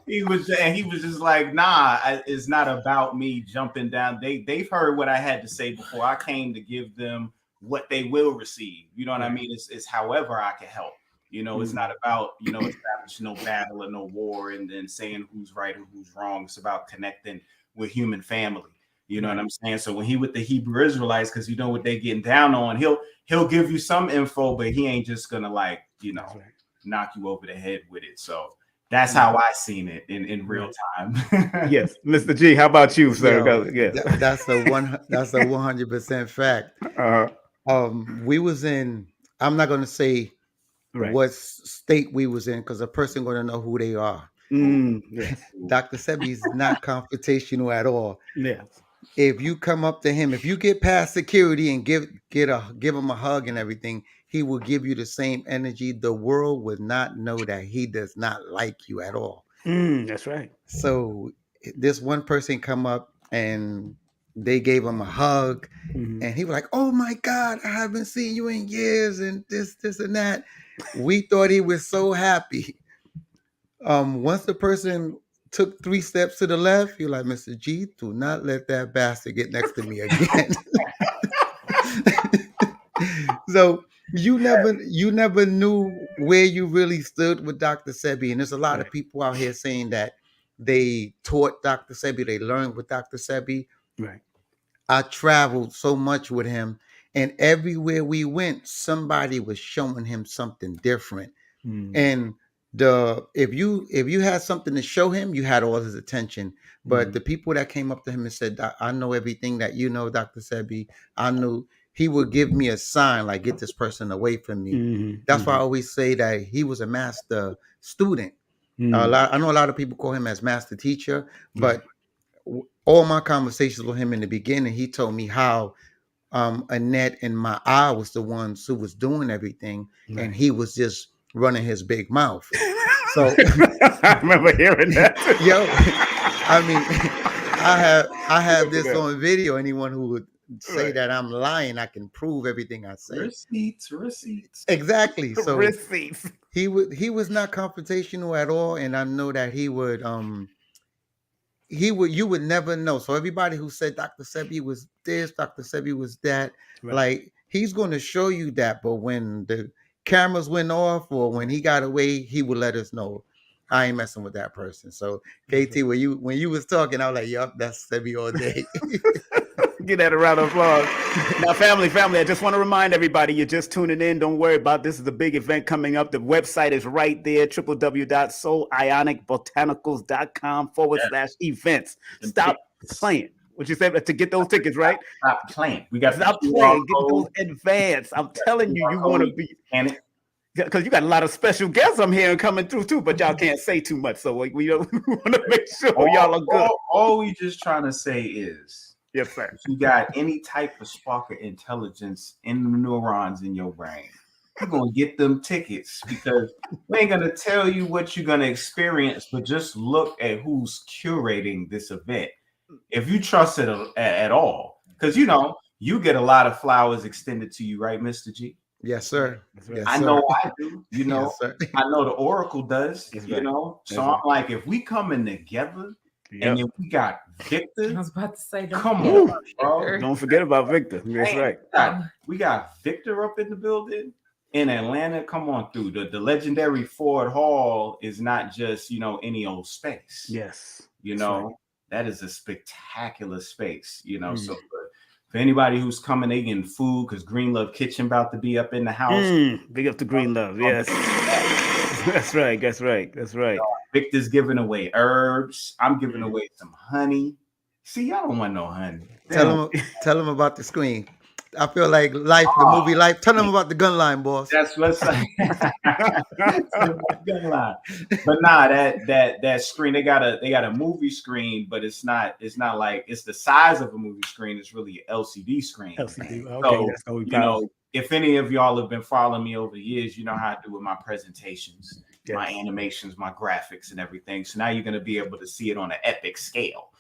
he was just like, nah, it's not about me jumping down. They've heard what I had to say before. I came to give them what they will receive. You know what I mean? It's however I can help. You know, it's not about, establishing no battle or no war and then saying who's right or who's wrong. It's about connecting with human family. You know what I'm saying? So when he with the Hebrew Israelites, because you know what they getting down on, he'll give you some info, but he ain't just gonna knock you over the head with it. So that's how I seen it in real time. Yes, Mr. G, how about you, sir? That's a 100% fact. We was in. I'm not gonna say what state we was in because a person gonna know who they are. Yes. Dr. Sebi is not confrontational at all. Yes. If you come up to him, if you get past security and give him a hug and everything, he will give you the same energy. The world would not know that he does not like you at all. That's right. So this one person come up and they gave him a hug, and he was like, "Oh my God, I haven't seen you in years," and this and that. We thought he was so happy. Once the person took 3 steps to the left, you're like, Mr. G, do not let that bastard get next to me again. So you never knew where you really stood with Dr. Sebi. And there's a lot of people out here saying that they taught Dr. Sebi, they learned with Dr. Sebi. Right. I traveled so much with him, and everywhere we went, somebody was showing him something different. And if you had something to show him, you had all his attention. But the people that came up to him and said, I know everything that you know, Dr. Sebi, I knew, he would give me a sign like, get this person away from me. That's why I always say that he was a master student. I know a lot of people call him as master teacher, but all my conversations with him in the beginning, he told me how Annette and my eye was the ones who was doing everything, and he was just running his big mouth. So I remember hearing that. Yo, I mean, I have this on video. Anyone who would say that I'm lying, I can prove everything I say. Receipts. Exactly. So Receipts. He was not confrontational at all, and I know that he would you would never know. So everybody who said Dr. Sebi was this, Dr. Sebi was that, like, he's going to show you that. But when the cameras went off or when he got away, he would let us know. I ain't messing with that person. So KT, when you was talking, I was like, yup, that's Sebi all day. Give that a round of applause. Now, family, I just want to remind everybody, you're just tuning in. Don't worry about this. Is a big event coming up. The website is right there, www.soulionic.botanicals.com/events. Stop playing. What you said to get those tickets, right? Stop playing. We got stop playing. Get those advanced. I'm telling you, you want to be. Because you got a lot of special guests I'm hearing coming through too, but y'all can't say too much. So we want to make sure y'all are good. All we just trying to say is, yes, sir. If you got any type of spark of intelligence in the neurons in your brain, you're gonna get them tickets because we ain't gonna tell you what you're gonna experience, but just look at who's curating this event. If you trust it at all, because you get a lot of flowers extended to you, right, Mr. G? Yes, sir. Yes, I know I do. Yes, I know the Oracle does. That's right. So I'm like, if we coming together, and then we got Victor. I was about to say, come on, bro. Don't forget about Victor. That's right. We got Victor up in the building in Atlanta. Come on through. The legendary Ford Hall is not just any old space. Yes. That is a spectacular space. So. For anybody who's coming, they getting food because Green Love Kitchen about to be up in the house. Big up to Green Love, yes. That's right. Victor's giving away herbs. I'm giving away some honey. See, y'all don't want no honey. Tell them about the screen. I feel like Life, the movie Life. Tell them about the gun line, boss. That's what's gun line. But nah, that screen, they got a movie screen, but it's not like it's the size of a movie screen. It's really an LCD screen. LCD. Okay, so if any of y'all have been following me over the years, you know how I do with my presentations, my animations, my graphics, and everything. So now you're gonna be able to see it on an epic scale.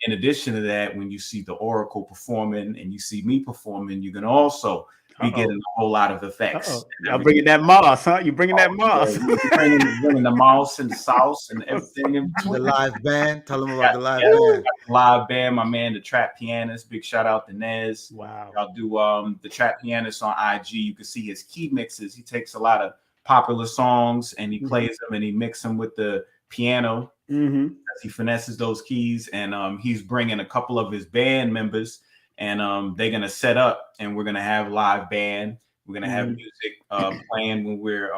In addition to that, when you see the Oracle performing and you see me performing, you're gonna also be getting a whole lot of effects. I'm bringing that moss, huh? You bringing that moss? Bringing the mouse and the sauce and everything in between. The live band. Tell them about the live band. Live band. My man, the trap pianist. Big shout out to Nez. Wow. Y'all do the trap pianist on IG. You can see his key mixes. He takes a lot of popular songs and he plays them and he mixes them with the piano. As he finesses those keys, and he's bringing a couple of his band members, and they're gonna set up, and we're gonna have live band. We're gonna have music playing when we're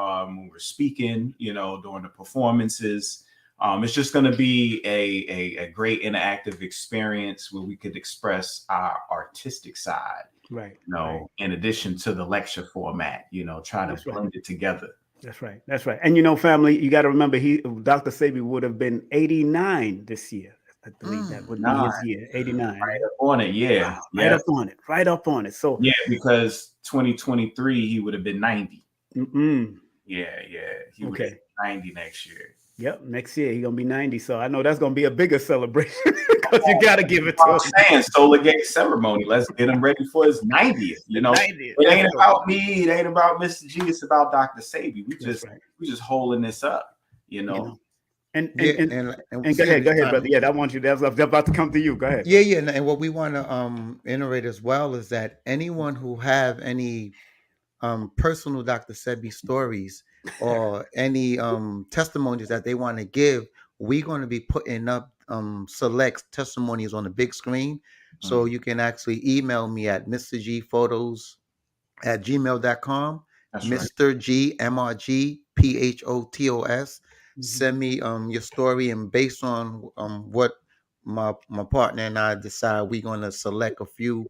speaking, during the performances. It's just gonna be a great interactive experience where we could express our artistic side, right? In addition to the lecture format, try to blend it together. That's right. And family, you got to remember, Dr. Sebi would have been 89 this year. I believe that would be his year, 89. Right up on it, yeah. Wow, right up on it. So because 2023 he would have been 90. Yeah. He would be 90 next year. Yep, next year he's gonna be 90. So I know that's gonna be a bigger celebration because you gotta give it to him. I'm saying Stargate ceremony. Let's get him ready for his 90th. 90th. It ain't about me. It ain't about Mr. G. It's about Dr. Sebi. We just holding this up. And go ahead, brother. Yeah, I want you. That's about to come to you. Go ahead. Yeah. And what we want to iterate as well is that anyone who have any personal Dr. Sebi stories or any testimonies that they want to give, we're going to be putting up select testimonies on the big screen. So you can actually email me at MrGPhotos@gmail.com. Mr. G MrGPhotos. Send me your story, and based on what my partner and I decide, we're going to select a few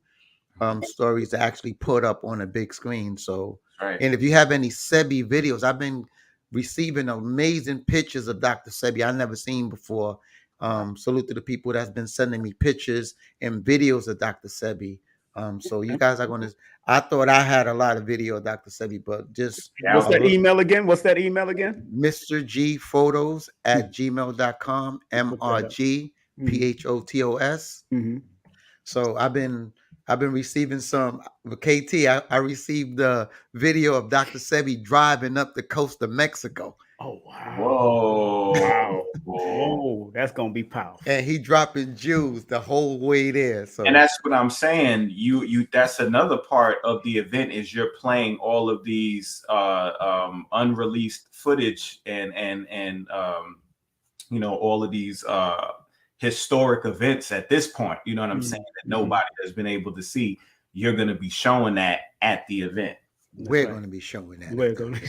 stories to actually put up on a big screen. So and if you have any Sebi videos, I've been receiving amazing pictures of Dr. Sebi I never seen before. Salute to the people that's been sending me pictures and videos of Dr. Sebi. So you guys are gonna. I thought I had a lot of video of Dr. Sebi, but just what's that email again? MrGPhotos@gmail.com. MrGPhotos. So I've been receiving some. KT, I received the video of Dr. Sebi driving up the coast of Mexico. Oh wow. Whoa. Whoa, that's gonna be powerful. And he dropping Jews the whole way there. So And that's what I'm saying. You that's another part of the event is you're playing all of these unreleased footage and all of these historic events at this point. You know what I'm saying? That nobody has been able to see. You're going to be showing that at the event. We're going to be showing that. We're going to.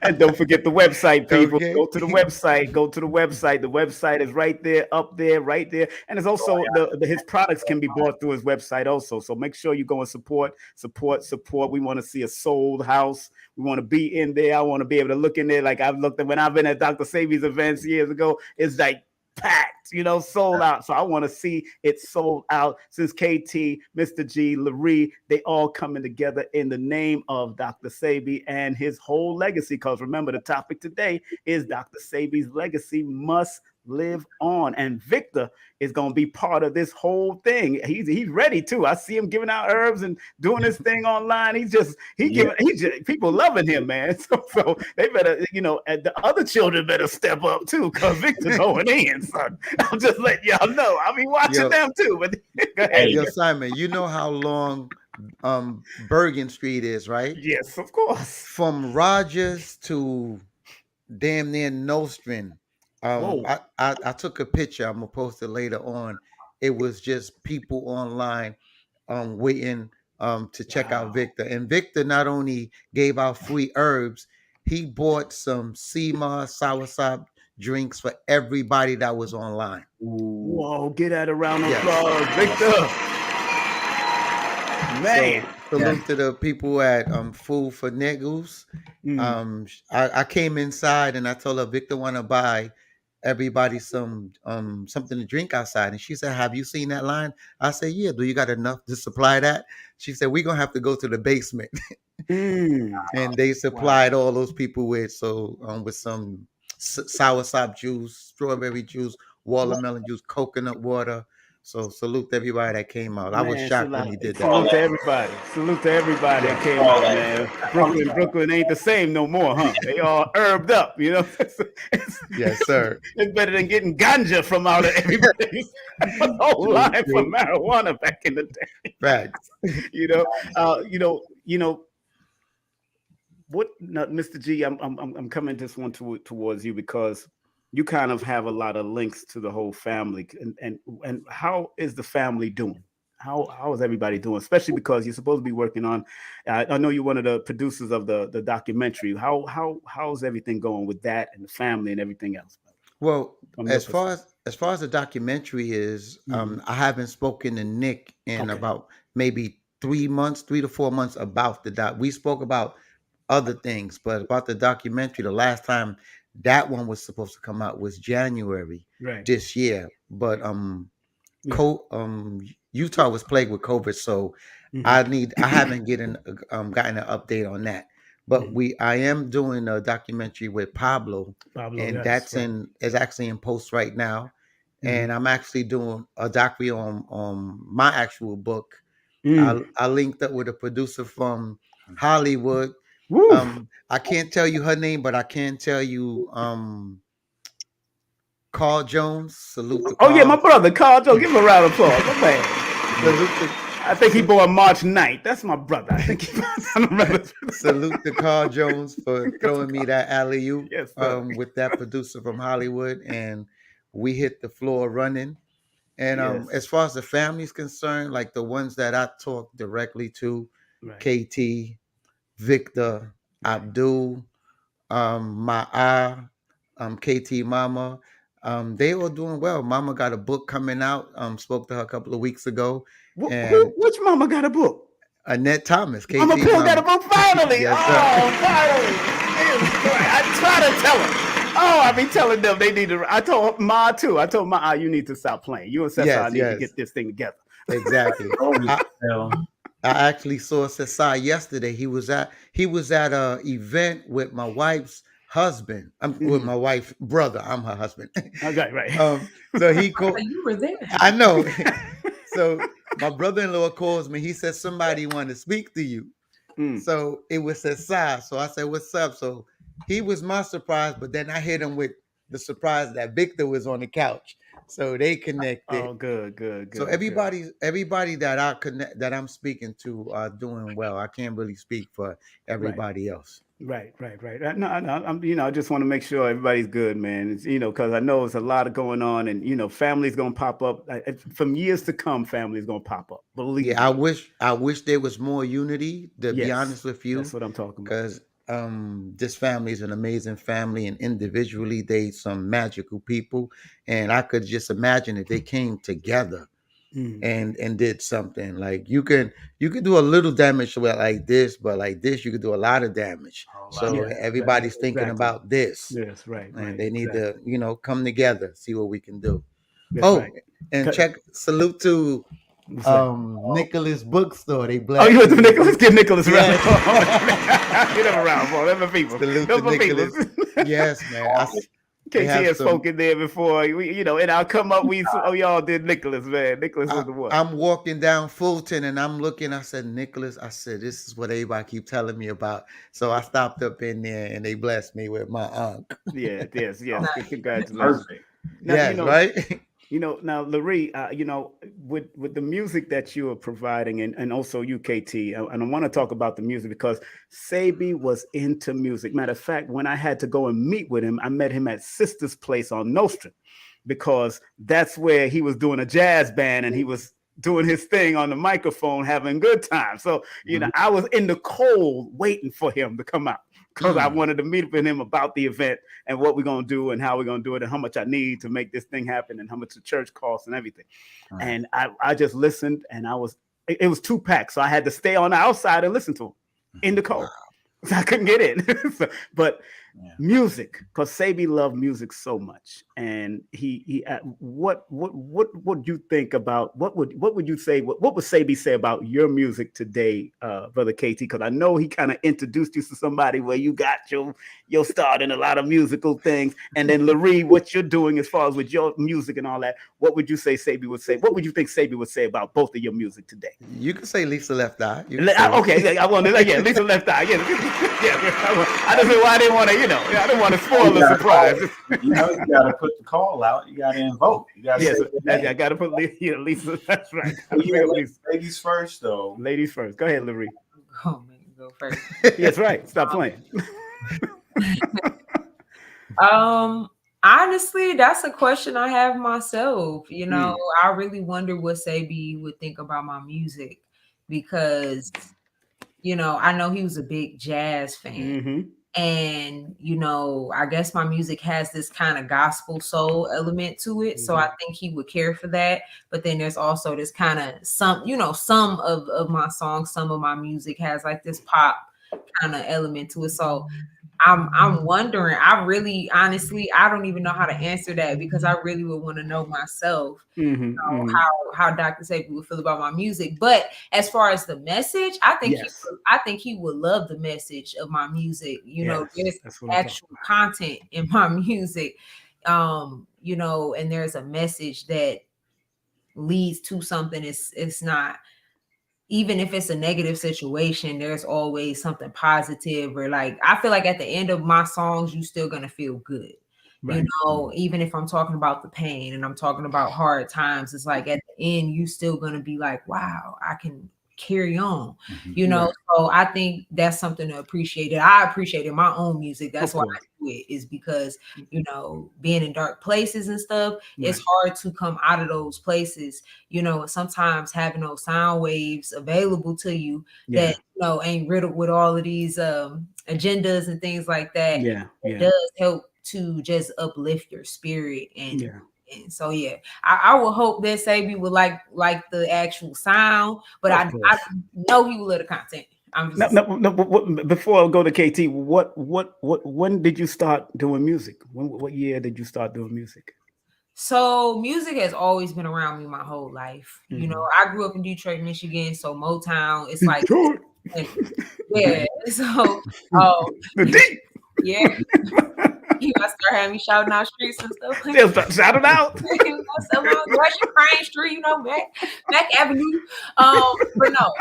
And don't forget the website, people. Okay. Go to the website. Go to the website. The website is right there, up there, right there. And it's also his products can be bought through his website also. So make sure you go and support. We want to see a sold house. We want to be in there. I want to be able to look in there like I've looked at when I've been at Dr. Sebi's events years ago. It's like packed, sold out. So I want to see it sold out since KT, Mr. G, Larry, they all coming together in the name of Dr. Sebi and his whole legacy. Because remember, the topic today is Dr. Sebi's legacy must live on. And Victor is going to be part of this whole thing. He's ready too. I see him giving out herbs and doing this thing online. He's just people loving him, man. So they better, and the other children better step up too, because Victor's going in, son. I'll just let y'all know. I'll be watching them too. But go ahead. Yo, Simon, you know how long Bergen Street is, right? Yes, of course. From Rogers to damn near Nostrand. I took a picture. I'm gonna post it later on. It was just people online waiting to check out Victor. And Victor not only gave out free herbs, he bought some SEMA soursop drinks for everybody that was online. Whoa, get that around the applause, Victor. Man. So salute to the people at Food for Niggles. I came inside and I told her Victor want to buy everybody some something to drink outside, and she said, "Have you seen that line?" I said, "Yeah." Do you got enough to supply that? She said, "We're gonna have to go to the basement." And they supplied all those people with some soursop juice, strawberry juice, watermelon juice, coconut water. So salute to everybody that came out. I was shocked when he did that. Salute to everybody that came out, man. Brooklyn ain't the same no more, huh? They all herbed up, Yes, sir. It's better than getting ganja from out of everybody's whole line for marijuana back in the day. Facts. What, Mr. G? I'm coming this one towards you because you kind of have a lot of links to the whole family, and how is the family doing? How is everybody doing? Especially because you're supposed to be working on. I know you're one of the producers of the documentary. How's everything going with that and the family and everything else? Well, as far as the documentary is, I haven't spoken to Nick in about maybe 3 to 4 months about the doc. We spoke about other things, but about the documentary, the last time that one was supposed to come out was January this year. But Utah was plagued with COVID, so I haven't gotten an update on that. But I am doing a documentary with Pablo and is actually in post right now. And I'm actually doing a documentary on my actual book. I linked up with a producer from Hollywood. I can't tell you her name, but I can tell you Carl Jones. Salute to Carl. Oh yeah, my brother Carl Jones. Give him a round of applause. I think he born March 9th. That's my brother. I think I don't remember. Salute to Carl Jones for throwing me that alley-oop with that producer from Hollywood, and we hit the floor running. And as far as the family's concerned, like the ones that I talk directly to, KT, Victor, Abdul, Ma'a, KT Mama, they all doing well. Mama got a book coming out. Spoke to her a couple of weeks ago. Which mama got a book? Annette Thomas. KT Mama Pill got a book finally. Yes, finally. I try to tell them. I be telling them they need to. I told Ma too. I told Ma, you need to stop playing. You and Cesar need to get this thing together. Exactly. I actually saw Cesar yesterday. He was at a event with my wife's husband. With my wife's brother. I'm her husband. Okay, right. So he called. You were there. I know. So my brother-in-law calls me. He says somebody want to speak to you. So it was Cesar. So I said, "What's up?" So he was my surprise, but then I hit him with the surprise that Victor was on the couch. So they connected. Oh, good. So everybody that I connect that I'm speaking to are doing well. I can't really speak for everybody else. Right. No, I'm, I just want to make sure everybody's good, man. It's, because I know it's a lot of going on, and family's gonna pop up from years to come. Family's gonna pop up. Believe me. I wish there was more unity. To be honest with you, that's what I'm talking about. Because this family is an amazing family, and individually they some magical people, and I could just imagine if they came together. And did something like you can do a little damage with like this, but like this you could do a lot of damage. So everybody's thinking about this. Yes, right. And they need to come together, see what we can do. That's and salute to Nicholas Bookstore. They blessed. Oh, you went to Nicholas? Give Nicholas a round. Get him around, boy. Them people. Salute to Nicholas. Yes, man. KT has spoken there before, and I'll come up. We all did Nicholas, man. Nicholas was the one. I'm walking down Fulton and I'm looking. I said, Nicholas. I said, this is what everybody keep telling me about. So I stopped up in there and they blessed me with my aunt. Yes. Congratulations. Yes, right. Now, Larry, with the music that you are providing, and also you, KT, and I want to talk about the music because Sebi was into music. Matter of fact, when I had to go and meet with him, I met him at Sister's Place on Nostrand because that's where he was doing a jazz band and he was doing his thing on the microphone, having a good time. So, I was in the cold waiting for him to come out. Because I wanted to meet with him about the event and what we're going to do and how we're going to do it and how much I need to make this thing happen and how much the church costs and everything. Right. And I just listened and it was 2 packs. So I had to stay on the outside and listen to him in the cold. So I couldn't get in. But music, because Sebi loved music so much. And he what would you think about, what would you say, what would Sebi say about your music today, Brother KT? Because I know he kind of introduced you to somebody where you got your start in a lot of musical things. And then Larry, what you're doing as far as with your music and all that, what would you say Sebi would say? What would you think Sebi would say about both of your music today? You can say Lisa Left Eye. Okay, I want to, Lisa Left Eye. I just know why I didn't want to, I didn't want to spoil the surprise. You got to put the call out. You got to invoke. You got to I got to put Lisa. That's right. Ladies first, though. Ladies first. Go ahead, Larry. Oh, man, go first. Yes, right. Stop playing. Honestly, that's a question I have myself. I really wonder what Sebi would think about my music because, I know he was a big jazz fan. Mm-hmm. And, I guess my music has this kind of gospel soul element to it. Mm-hmm. So I think he would care for that. But then there's also this kind of some of my songs, some of my music has like this pop kind of element to it. So I'm wondering, I really, honestly, I don't even know how to answer that because I really would want to know myself how Dr. Sebi would feel about my music. But as far as the message, I think he would love the message of my music. There's actual content in my music, and there's a message that leads to something. It's not, even if it's a negative situation, there's always something positive, or like, I feel like at the end of my songs, you're still going to feel good. Right. Even if I'm talking about the pain and I'm talking about hard times, it's like at the end, you still going to be like, wow, I can carry on, So I think that's something to appreciate. I appreciate in my own music. That's why I do it, is because, being in dark places and stuff, it's hard to come out of those places, sometimes having those sound waves available to you that, ain't riddled with all of these agendas and things like that. It does help to just uplift your spirit and so I would hope that Sebi would like the actual sound, but I know he will love the content. No, before I go to KT, when did you start doing music? What year did you start doing music? So music has always been around me my whole life. Mm-hmm. I grew up in Detroit, Michigan, so Motown, it's like so you gotta start having me shouting out streets and stuff. Just shout it out. West Crane Street, Mac Avenue. But no.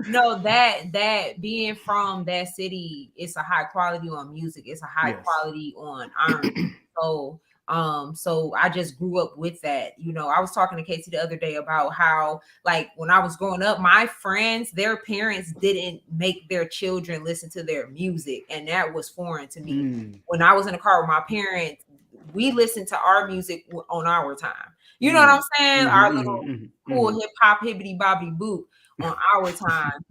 No, that being from that city, it's a high quality on music. It's a high quality on R&B. So I just grew up with that. You know, I was talking to Casey the other day about how, like, when I was growing up, my friends, their parents didn't make their children listen to their music, and that was foreign to me. When I was in the car with my parents, we listened to our music on our time. You know what I'm saying? Our little cool hip hop hibbity bobbity boop on our time.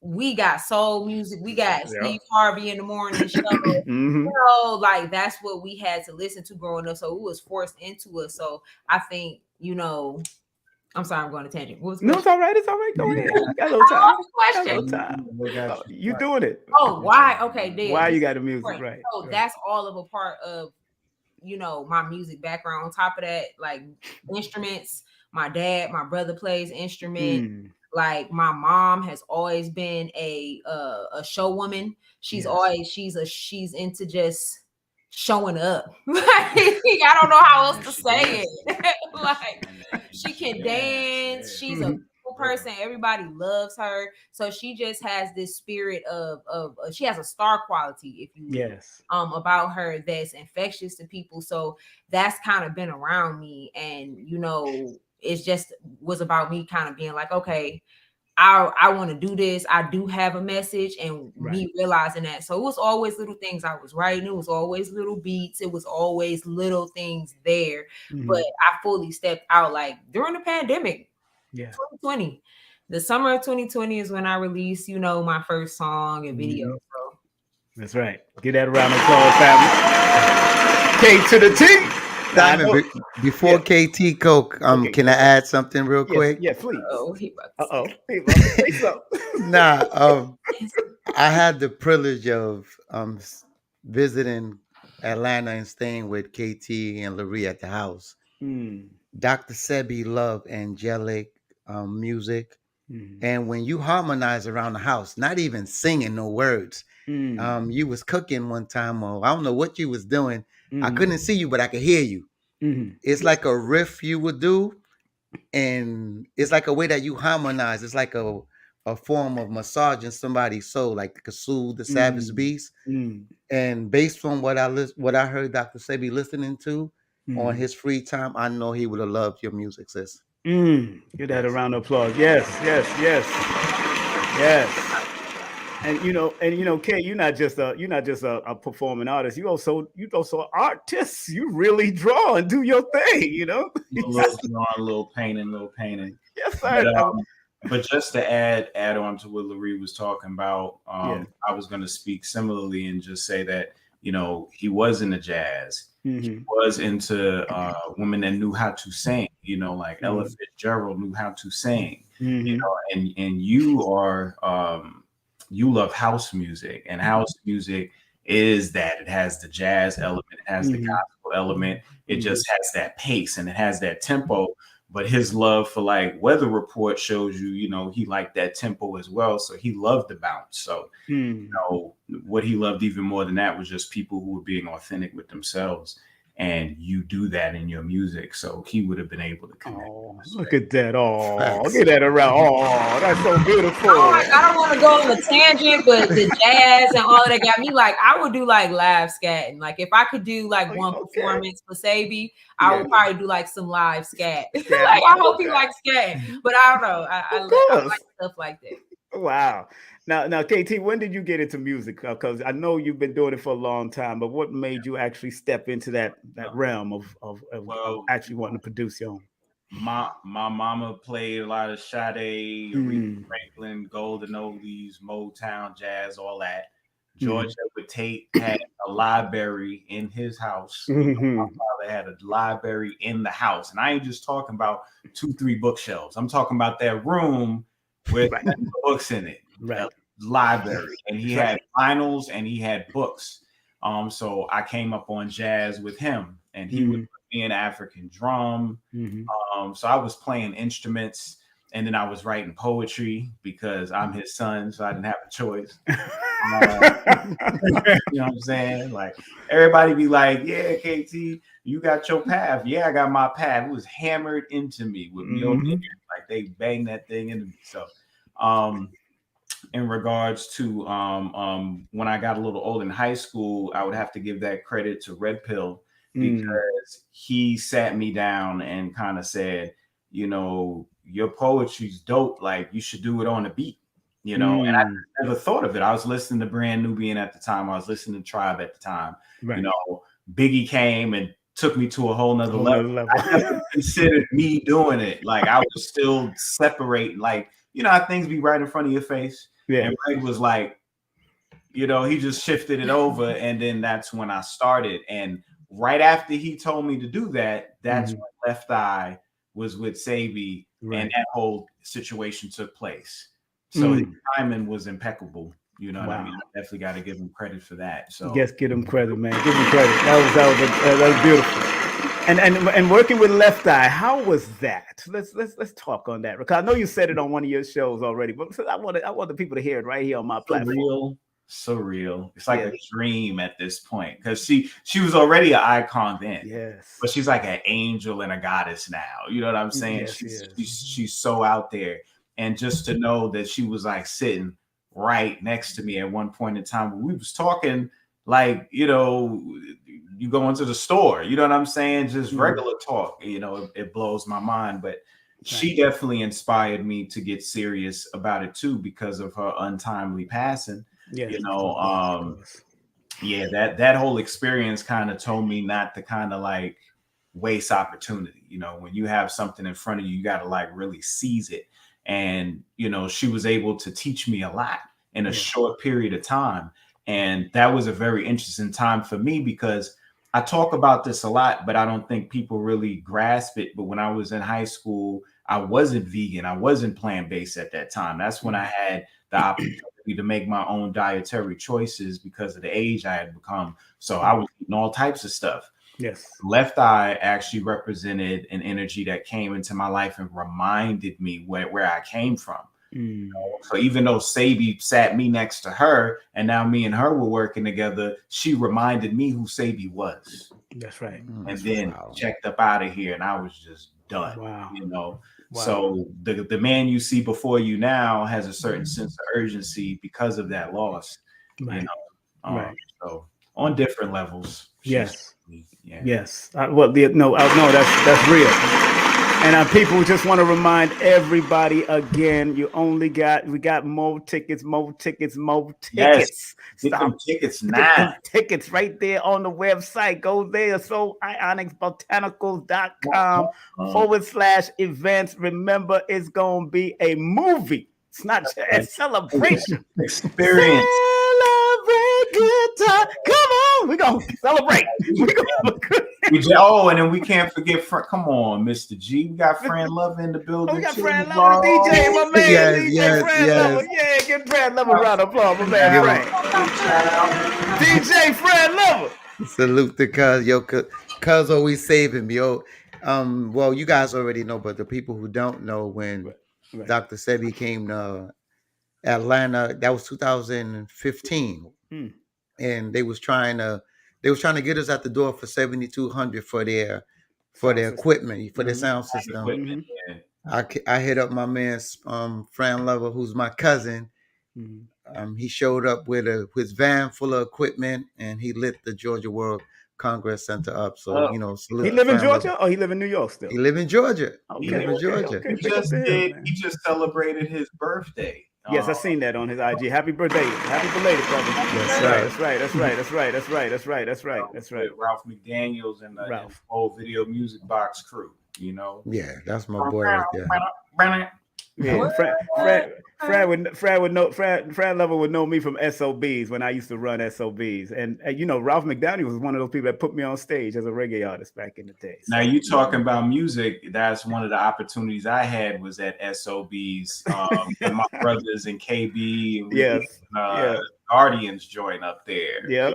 We got soul music. We got Steve Harvey in the morning show. You know, like that's what we had to listen to growing up. So it was forced into us. So I think, you know, I'm sorry, I'm going to tangent. What was the question? It's all right. It's all right. Go ahead. Got a little time. Question. Got a little time. You doing it? Oh, why? Okay, there. Why you got the music right? So that's all of a part of, you know, my music background. On top of that, like instruments, my dad, my brother plays instrument. Like my mom has always been a show woman. She's always she's into just showing up. Like, I don't know how else to say it. Like she can dance. She's a cool person. Everybody loves her. So she just has this spirit of she has a star quality, if you will, about her that's infectious to people. So that's kind of been around me, and you know, it's just was about me kind of being like, okay, I want to do this. I do have a message, and me realizing that. So it was always little things I was writing. It was always little beats. It was always little things there. But I fully stepped out like during the pandemic, 2020. The summer of 2020 is when I released, you know, my first song and video. So that's right. Give that a round of applause, family. K to the T. Diamond, before KT Coke, can I add something real quick? Yeah, please. I had the privilege of visiting Atlanta and staying with KT and Larry at the house. Dr. Sebi loved angelic music. And when you harmonize around the house, not even singing no words, you was cooking one time, or I don't know what you was doing. I couldn't see you, but I could hear you. It's like a riff you would do, and it's like a way that you harmonize. It's like a form of massaging somebody's soul, like the soothe the savage beast. And based on what I heard Dr. Sebi listening to on his free time, I know he would have loved your music, sis. Give that a round of applause. Yes. And you know, Kay, you're not just a performing artist. You also artists. You really draw and do your thing. You know, a little drawing, a little painting. Yes, sir. But just to add on to what Larry was talking about, I was going to speak similarly and just say that, you know, he was into jazz. He was into women that knew how to sing. You know, like Ella Fitzgerald knew how to sing. You know, and you are. You love house music, and house music is that it has the jazz element, it has the gospel element, it just has that pace and it has that tempo. But his love for like Weather Report shows you know, he liked that tempo as well. So he loved the bounce. So, you know, what he loved even more than that was just people who were being authentic with themselves. And you do that in your music, so he would have been able to connect. Oh, look at that! Oh, get that around! Oh, that's so beautiful. I don't want to go on a tangent, but the jazz and all of that got me like, I would do like live scatting. Like if I could do like one performance for Sebi, I would probably do like some live scat. Like I hope he likes scatting, but I don't know. I like stuff like that. Wow. Now, KT, when did you get into music? Because I know you've been doing it for a long time, but what made you actually step into that realm of actually wanting to produce your own? My mama played a lot of Sade, Aretha Franklin, Golden Oldies, Motown, jazz, all that. George Edward Tate had a library in his house. My father had a library in the house. And I ain't just talking about 2-3 bookshelves. I'm talking about that room with books in it. Library. And he had vinyls and he had books. So I came up on jazz with him, and he would put me in African drum. So I was playing instruments, and then I was writing poetry because I'm his son, so I didn't have a choice. You know what I'm saying? Like everybody be like, yeah, KT, you got your path. Yeah, I got my path. It was hammered into me with me. Like they banged that thing into me. So in regards to when I got a little old in high school, I would have to give that credit to Red Pill because he sat me down and kind of said, you know, your poetry's dope. Like you should do it on a beat, you know. And I never thought of it. I was listening to Brand Nubian at the time. I was listening to Tribe at the time. Right. You know, Biggie came and took me to a whole nother level. I never considered me doing it. Like I was still separating. Like, you know how things be right in front of your face. Yeah. And Red was like, you know, he just shifted it over. And then that's when I started. And right after he told me to do that, that's when Left Eye was with Sebi, and that whole situation took place. So his timing was impeccable. You know what I mean? I definitely got to give him credit for that. So yes, give him credit, man. Give him credit. That was beautiful. And working with Left Eye, how was that? Let's talk on that, because I know you said it on one of your shows already, but I want the people to hear it right here on my platform. Surreal. It's like a dream at this point, because she was already an icon then. Yes, but she's like an angel and a goddess now. You know what I'm saying? Yes, she's so out there, and just to know that she was like sitting right next to me at one point in time when we was talking, like, you know, you go into the store, you know what I'm saying? Just regular talk, you know, it blows my mind. But she definitely inspired me to get serious about it too, because of her untimely passing. Yes, you know, that whole experience kind of told me not to kind of like waste opportunity. You know, when you have something in front of you, you got to like really seize it. And, you know, she was able to teach me a lot in a short period of time. And that was a very interesting time for me, because I talk about this a lot, but I don't think people really grasp it. But when I was in high school, I wasn't vegan. I wasn't plant-based at that time. That's when I had the opportunity to make my own dietary choices because of the age I had become. So I was eating all types of stuff. Yes. Left Eye actually represented an energy that came into my life and reminded me where I came from. You know? So even though Sebi sat me next to her and now me and her were working together, she reminded me who Sebi was. That's right. And then checked up out of here, and I was just done. Wow. You know. Wow. So the man you see before you now has a certain sense of urgency because of that loss. Right. You know. So on different levels. Yes. Yes. That's real. And people just want to remind everybody again, we got more tickets. Yes. Get them tickets now. Get them tickets right there on the website. Go there. So ionicsbotanicals.com/events. Remember, it's going to be a movie. It's not just a celebration. Experience. Celebrate good time. Come on. We're going to celebrate. And then we can't forget, come on, Mr. G. We got Fran Lover in the building. We got Fran Lover, the DJ, my man. DJ Fran Lover. Yeah, give Fran Lover a round of applause, my man. Fran. DJ Fran Lover. Salute to Cuz. Yo, Cuz always saving me. Yo, well, you guys already know, but the people who don't know, when Dr. Sebi came to Atlanta, that was 2015. And they was trying to get us at the door for $7,200 for their equipment, for their sound system. I hit up my man Fran Lover, who's my cousin. He showed up with his van full of equipment, and he lit the Georgia World Congress Center up. So salute. He live in Georgia, or he live in New York still? He live in Georgia. Okay. He just celebrated his birthday. Yes, I seen that on his IG. Happy birthday. Happy belated, brother. That's right. Ralph McDaniels and the whole Video Music Box crew, you know? Yeah, that's my boy right there. Yeah, Fran Lover would know me from SOBs when I used to run SOBs, and Ralph McDaniel was one of those people that put me on stage as a reggae artist back in the day. So. Now you talking about music? That's one of the opportunities I had was at SOBs. And my brothers and KB, and Guardians join up there. Yeah.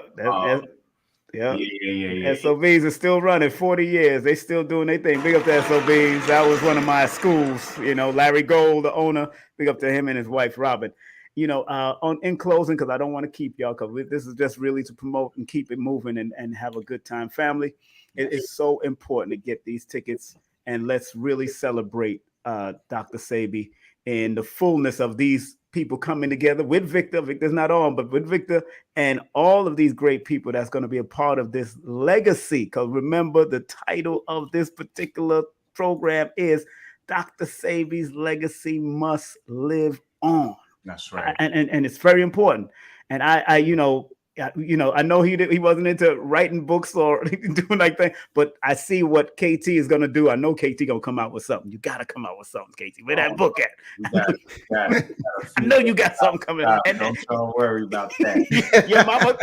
SOBs are still running 40 years. They still doing their thing. Big up to SOBs. That was one of my schools. Larry Gold, the owner. Big up to him and his wife, Robin. In closing, because I don't want to keep y'all, because this is just really to promote and keep it moving and have a good time. Family, it is so important to get these tickets, and let's really celebrate Dr. Sebi in the fullness of these people coming together with Victor. Victor's not on, but with Victor and all of these great people that's going to be a part of this legacy. Because remember, the title of this particular program is Dr. Sebi's Legacy Must Live On. That's right. And it's very important. And I know he wasn't into writing books or doing like that, but I see what KT is gonna do. I know KT gonna come out with something. You gotta come out with something, KT. Where that book at? I know you got something coming out. Don't worry about that.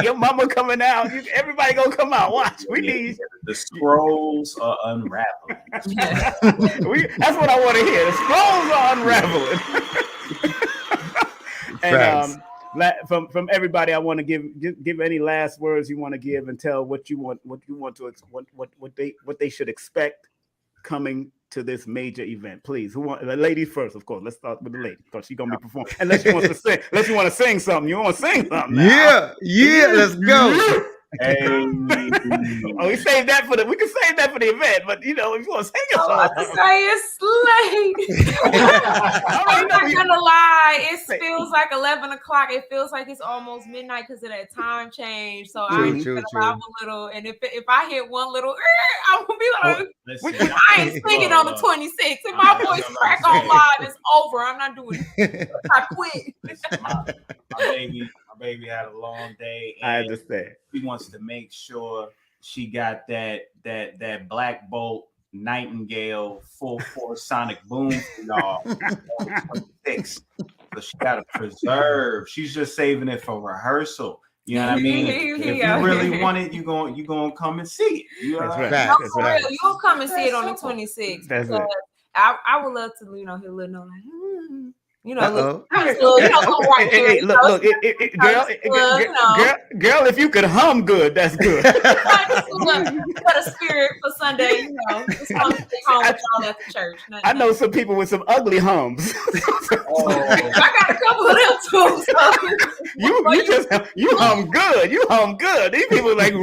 your mama coming out. Everybody gonna come out. Watch. We need the scrolls are unraveling. That's what I want to hear. The scrolls are unraveling. And from everybody, I want to give any last words you want to give and tell what they should expect coming to this major event. Please, the ladies first, of course. Let's start with the lady because she's gonna be performing. Unless you want to sing, unless you want to sing something, you want to sing something. Now. Yeah, let's go. Hey. We can save that for the event, but if you want to sing a song, I say it's late. I'm not gonna lie, it feels like 11 o'clock. It feels like it's almost midnight because of that time change. So I'm gonna laugh a little, and if I hit one little, I'm gonna be like, I ain't singing on the 26th. If my voice crack on live, it's over. I'm not doing it. I quit. My baby had a long day. And I understand. She wants to make sure she got that Black Bolt Nightingale full force sonic boom for y'all. So she got to preserve. She's just saving it for rehearsal. You know what I mean? If you really want it, you gonna come and see it. You know That's right. You'll come and see it on the 26th. That's right. I would love to, he'll let know like. Look, girl, if you could hum good, that's good. Got a spirit for Sunday, just come stay home with y'all at the church. I know some people with some ugly hums. I got a couple of them too. So. You hum good. You hum good. These people like.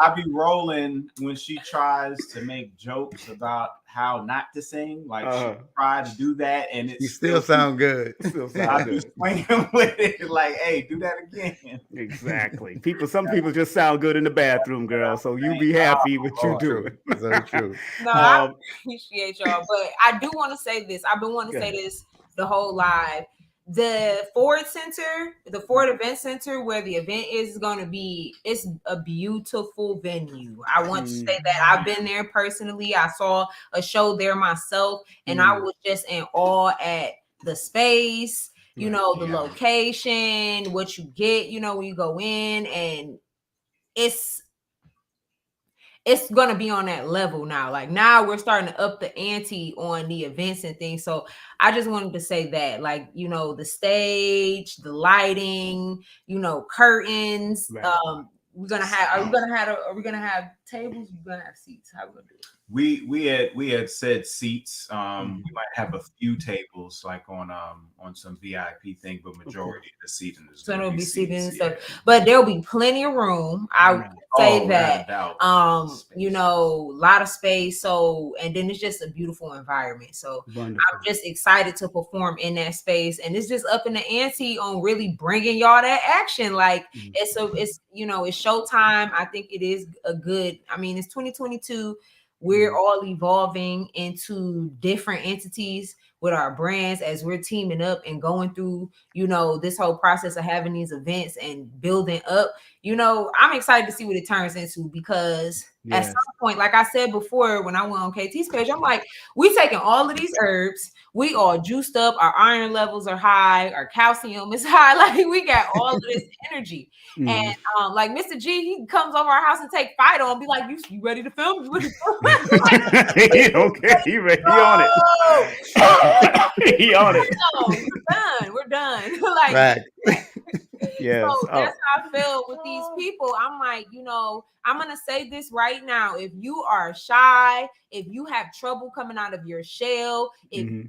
I be rolling when she tries to make jokes about how not to sing. Like she tried to do that, and it still sound good. I be swinging with it, like, hey, do that again. Exactly. Some people just sound good in the bathroom, girl. So you be happy with you doing. So true. No, I appreciate y'all, but I do want to say this. I've been wanting to say this the whole live. The Ford Event Center, where the event is going to be, it's a beautiful venue. I want to say that I've been there personally. I saw a show there myself, and I was just in awe at the space, the location, what you get, when you go in, and it's going to be on that level now. Like now we're starting to up the ante on the events and things. So I just wanted to say that, like, the stage, the lighting, curtains. Right. Are we gonna have tables? We're gonna have seats. How are we gonna do it? We had said seats. We might have a few tables like on some VIP thing, but majority of the seating is so there'll be seating and stuff. But there'll be plenty of room. I would say that. A lot of space. So, and then it's just a beautiful environment. So wonderful. I'm just excited to perform in that space, and it's just up in the ante on really bringing y'all that action. Like it's showtime. I think it is a good. I mean, it's 2022. We're all evolving into different entities with our brands as we're teaming up and going through, this whole process of having these events and building up. I'm excited to see what it turns into because at some point, like I said before, when I went on KT's page, I'm like, we taking all of these herbs, we all juiced up, our iron levels are high, our calcium is high, like we got all of this energy. And like Mr. G, he comes over our house and take fight on, be like, you ready to film? You ready to film? He don't care. He ready. He on it. He on it. No, we're done. Like, right. Yes. So that's how I feel with these people. I'm like, I'm going to say this right now. If you are shy, if you have trouble coming out of your shell, if you,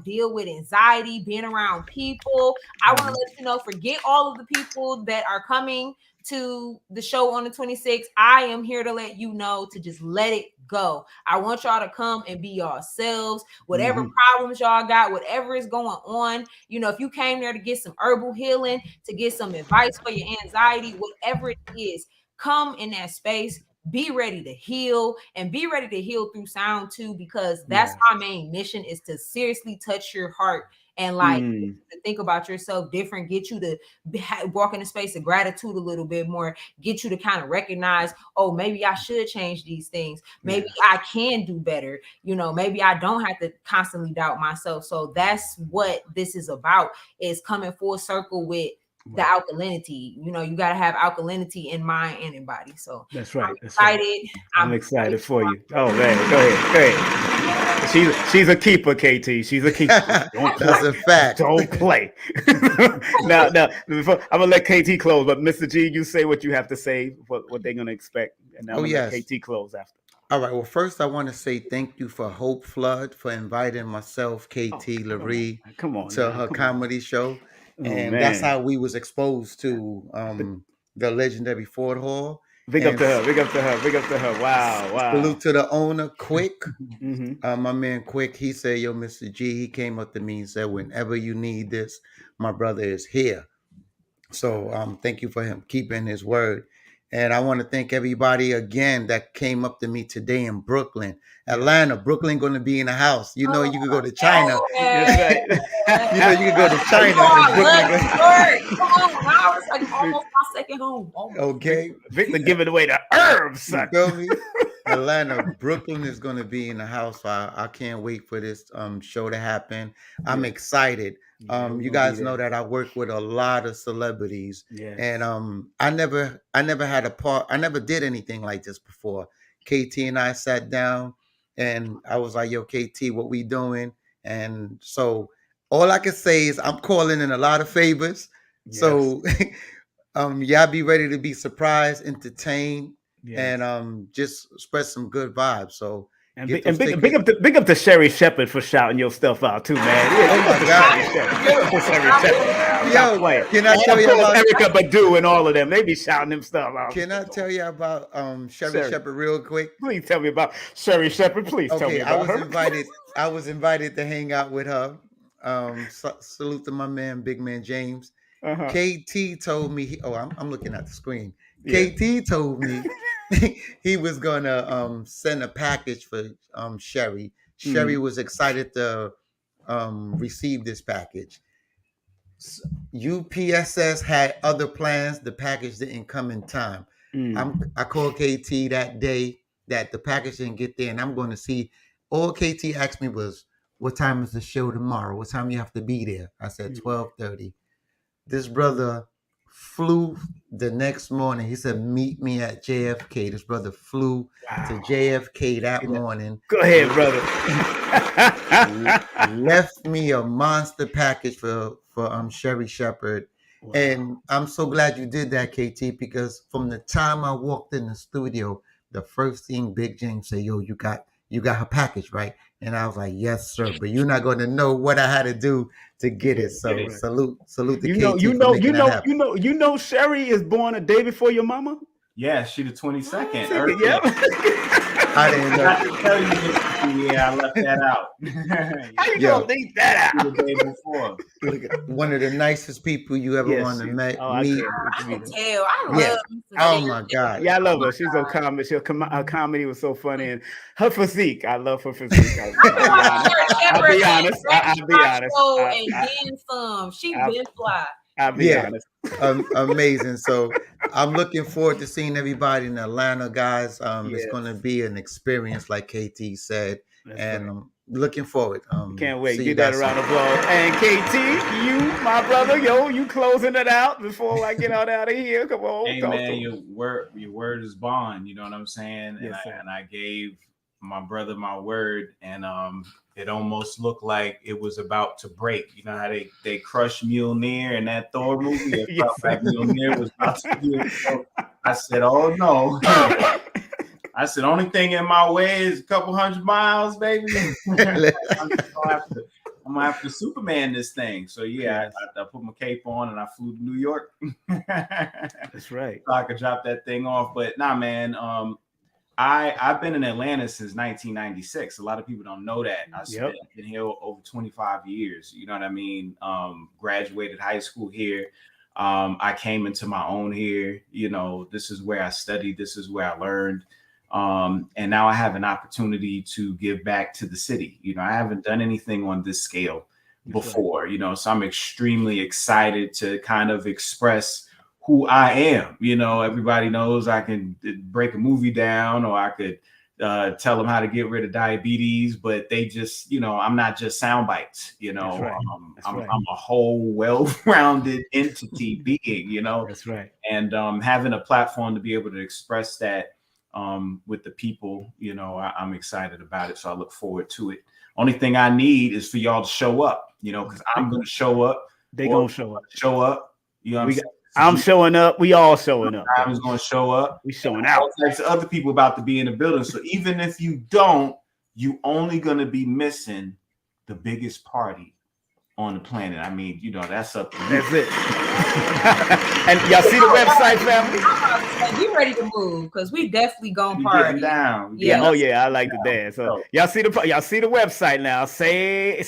deal with anxiety, being around people, I want to let you know, forget all of the people that are coming to the show on the 26th. I am here to let you know to just let it go. I want y'all to come and be yourselves. Whatever problems y'all got, whatever is going on, you know, if you came there to get some herbal healing, to get some advice for your anxiety, whatever it is, come in that space. Be ready to heal, and be ready to heal through sound too, because that's my main mission, is to seriously touch your heart and like to think about yourself different, get you to walk in a space of gratitude a little bit more, get you to kind of recognize, oh, maybe I should change these things. Maybe I can do better. You know, maybe I don't have to constantly doubt myself. So that's what this is about, is coming full circle with the alkalinity. You know, you got to have alkalinity in mind and in body. So that's right. I'm excited for you. Oh man, go ahead. She's a keeper, KT. She's a keeper. That's a fact. Don't play. now, I'm gonna let KT close, but Mr. G, you say what you have to say, what they're gonna expect, and I'm gonna let KT close after. All right. Well, first I want to say thank you for Hope Flood for inviting myself, KT Laree, to her comedy show. And that's how we was exposed to the legendary Ford Hall. Big up to her. Wow. Salute to the owner, Quick. My man Quick, he said, yo, Mr. G, he came up to me and said, whenever you need this, my brother is here. So thank you for him keeping his word. And I want to thank everybody again that came up to me today in Brooklyn. Atlanta, Brooklyn going to be in the house. You know, you could go to China. That's right. You know, you could go to China. Come on, I was like almost my second home. Okay. Victor giving away the herbs, son. You feel me? Atlanta, Brooklyn is going to be in the house. I can't wait for this show to happen. I'm excited. You guys know that I work with a lot of celebrities, and I never had a part. I never did anything like this before. KT and I sat down, and I was like, "Yo, KT, what we doing?" And so all I can say is I'm calling in a lot of favors. So y'all be ready to be surprised, entertained, and just spread some good vibes. So. And big up to Sherry Shepherd for shouting your stuff out too, man. Oh my God! Yo, can I tell you about Erica Badu and all of them? They be shouting them stuff out. Can I tell you about Sherry Shepherd real quick? Please tell me about Sherry Shepherd. Please tell me about her. I was invited to hang out with her. Salute to my man, Big Man James. KT told me. I'm looking at the screen. KT told me. He was gonna send a package for Sherry. Sherry was excited to receive this package. UPSS had other plans. The package didn't come in time. I called KT that day that the package didn't get there, and I'm going to see. All KT asked me was, "What time is the show tomorrow? What time you have to be there?" I said 12:30. This brother flew the next morning. He said, "Meet me at JFK." This brother flew to JFK that morning. Go ahead, brother. Left me a monster package for Sherry Shepherd. Wow. And I'm so glad you did that, KT, because from the time I walked in the studio, the first thing Big James said, "Yo, you got her package, right?" And I was like, "Yes, sir." But you're not going to know what I had to do to get it. So salute to KT. You know, Sherry is born a day before your mama. Yeah, she the 22nd. I didn't know. I can tell you, I left that out. How you gonna leave that out? The day before. One of the nicest people you ever want to meet. I can tell. I love. Oh my God. Yeah, I love her. She's so comedy. Her comedy was so funny, and her physique. I love her physique. I'll be honest. And then some. She been fly. I'll be honest. Amazing. So I'm looking forward to seeing everybody in Atlanta, guys. It's going to be an experience, like KT said. I'm looking forward. Can't wait. Give that a round of applause. And KT, you, my brother, you closing it out before I get out of here. Come on. Hey, man, your word is bond. You know what I'm saying? Yes, and I gave my brother my word, and it almost looked like it was about to break. You know how they crushed Mjolnir in that Thor movie? It felt like Mjolnir was about to do. So I said, "Oh no." I said, "Only thing in my way is a couple 100 miles, baby." I'm gonna have to Superman this thing. So I put my cape on and I flew to New York. That's right. So I could drop that thing off. But nah, man, I've been in Atlanta since 1996. A lot of people don't know that. I've been here over 25 years. You know what I mean? Graduated high school here. I came into my own here. You know, this is where I studied. This is where I learned. And now I have an opportunity to give back to the city. You know, I haven't done anything on this scale before, you know, so I'm extremely excited to kind of express who I am. You know, everybody knows I can break a movie down, or I could tell them how to get rid of diabetes, but they just, you know, I'm not just sound bites, you know. That's right. I'm a whole well-rounded entity being, you know. That's right. And having a platform to be able to express that with the people, you know, I'm excited about it. So I look forward to it. Only thing I need is for y'all to show up, you know, because I'm going to show up. They going to show up. Show up. You know what I'm saying? I'm showing up. We all showing up. I was going to show up. We showing out. All types of other people about to be in the building. So even if you don't, you only going to be missing the biggest party on the planet. I mean, you know, that's up to you. That's it. And y'all see the website, family? You ready to move? Because we definitely gonna party down. Yeah. Oh yeah, I like to dance. So y'all see the website now. Stay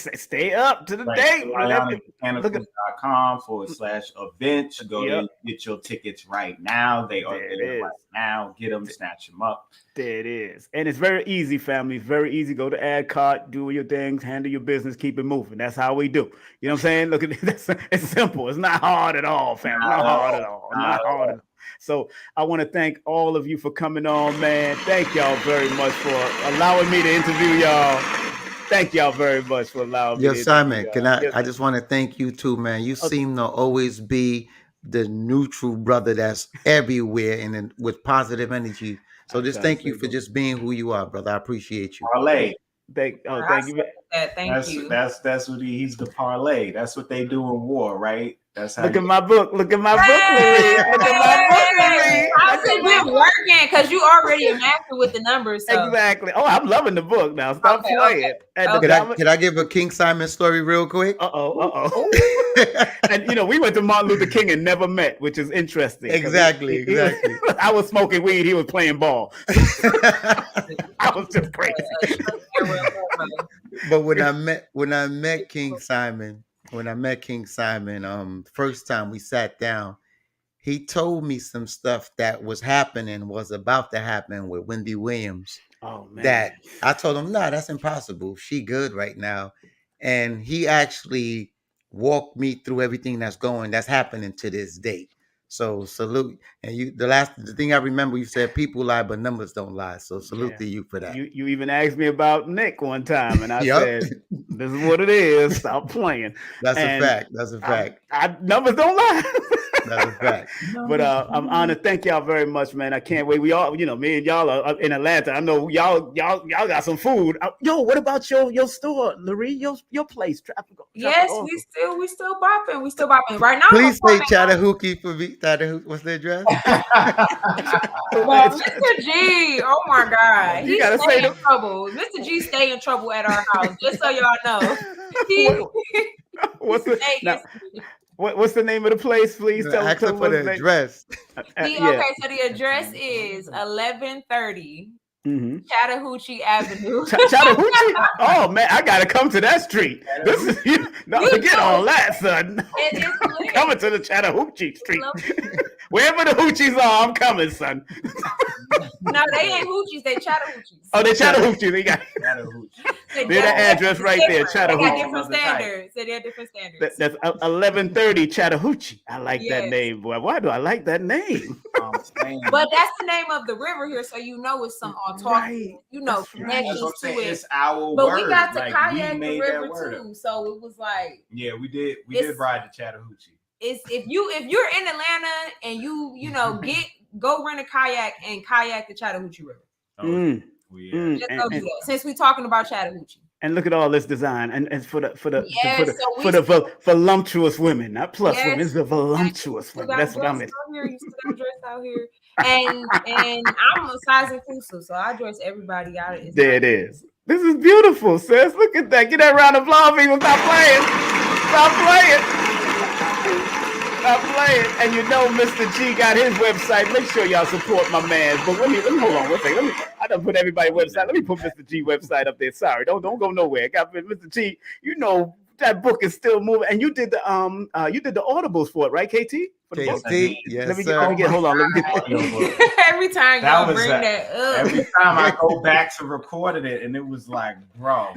up to the date. MechanicalMechanicals.com/events. Go there, get your tickets right now. They are there right now. Get them, snatch them up. There it is. And it's very easy, family. It's very easy. Go to add cart, do your things, handle your business, keep it moving. That's how we do. You know what I'm saying? Look at this. It's simple. It's not hard at all, family. Not hard at all. Not hard at all. So I want to thank all of you for coming on, man. Thank y'all very much for allowing me to interview y'all. Thank y'all very much for allowing me to Simon, interview y'all. I just want to thank you too, man. You seem to always be the neutral brother that's everywhere and with positive energy. So just thank you for just being who you are, brother. I appreciate you. Parlay. Thank you. Thank you. That's what he's the parlay. That's what they do in war, right? That's how Look at my book. Look at my book, Louis. Look at my book, Louis. How's it been working? Because you already a master with the numbers. So. Exactly. Oh, I'm loving the book now. Stop playing. Okay. Can I give a King Simon story real quick? Uh-oh. And you know, we went to Martin Luther King and never met, which is interesting. Exactly. I was smoking weed. He was playing ball. I was just crazy. But when I met King Simon, first time we sat down, he told me some stuff that was about to happen with Wendy Williams. Oh man. That I told him, no, that's impossible. She good right now. And he actually walked me through everything that's happening to this date. So salute. And the thing I remember, you said people lie, but numbers don't lie. So salute to you for that. You even asked me about Nick one time, and I said, this is what it is. Stop playing. That's a fact. Numbers don't lie. That's a fact. But I'm honored. Thank y'all very much, man. I can't wait. We all, you know, me and y'all are in Atlanta. I know y'all got some food. Yo, what about your store, Larry? Your place? Yes, we still bopping. We still bopping right now. Please say Chattahoochee for me. What's the address? Well, Mr. G, oh my God, you gotta say in trouble. Mr. G stay in trouble at our house, just so y'all know. What's the name of the place? Please tell me for the address. Okay, so the address is 1130 Chattahoochee Avenue. Chattahoochee? Oh man, I gotta come to that street. This is forget all that, son. Coming to the Chattahoochee Street. Wherever the hoochies are, I'm coming, son. No, they ain't hoochies, they Chattahoochees. Oh, they Chattahoochee. They got Chattahoochee. They're the address right there, Chattahoochee. They got different standards. They have different standards. That's 1130 Chattahoochee. I like that name, boy. Why do I like that name? But that's the name of the river here, so you know it's some authority, connections to it. It's our but word. We got to kayak the river too, so it was like we did ride to Chattahoochee. It's if you're in Atlanta and go rent a kayak and kayak the Chattahoochee River. Just go do that. Since we're talking about Chattahoochee. And look at all this design, and for voluptuous women, not plus women, it's the voluptuous women. That's what I'm in. You still got dress out here, and I'm a size inclusive, so I dress everybody out. There it is. This is beautiful, sis. Look at that. Get that round of applause, people. Stop playing. Stop playing. And you know Mr. G got his website. Make sure y'all support my man. But let me hold on one second. I done put everybody's website. Let me put Mr. G website up there. Sorry, don't go nowhere. Got Mr. G. You know that book is still moving. And you did the audibles for it, right, KT? KT, yes, let me sir. get hold on. Let me get Every time y'all bring that up. Every time I go back to recording it, and it was like, bro.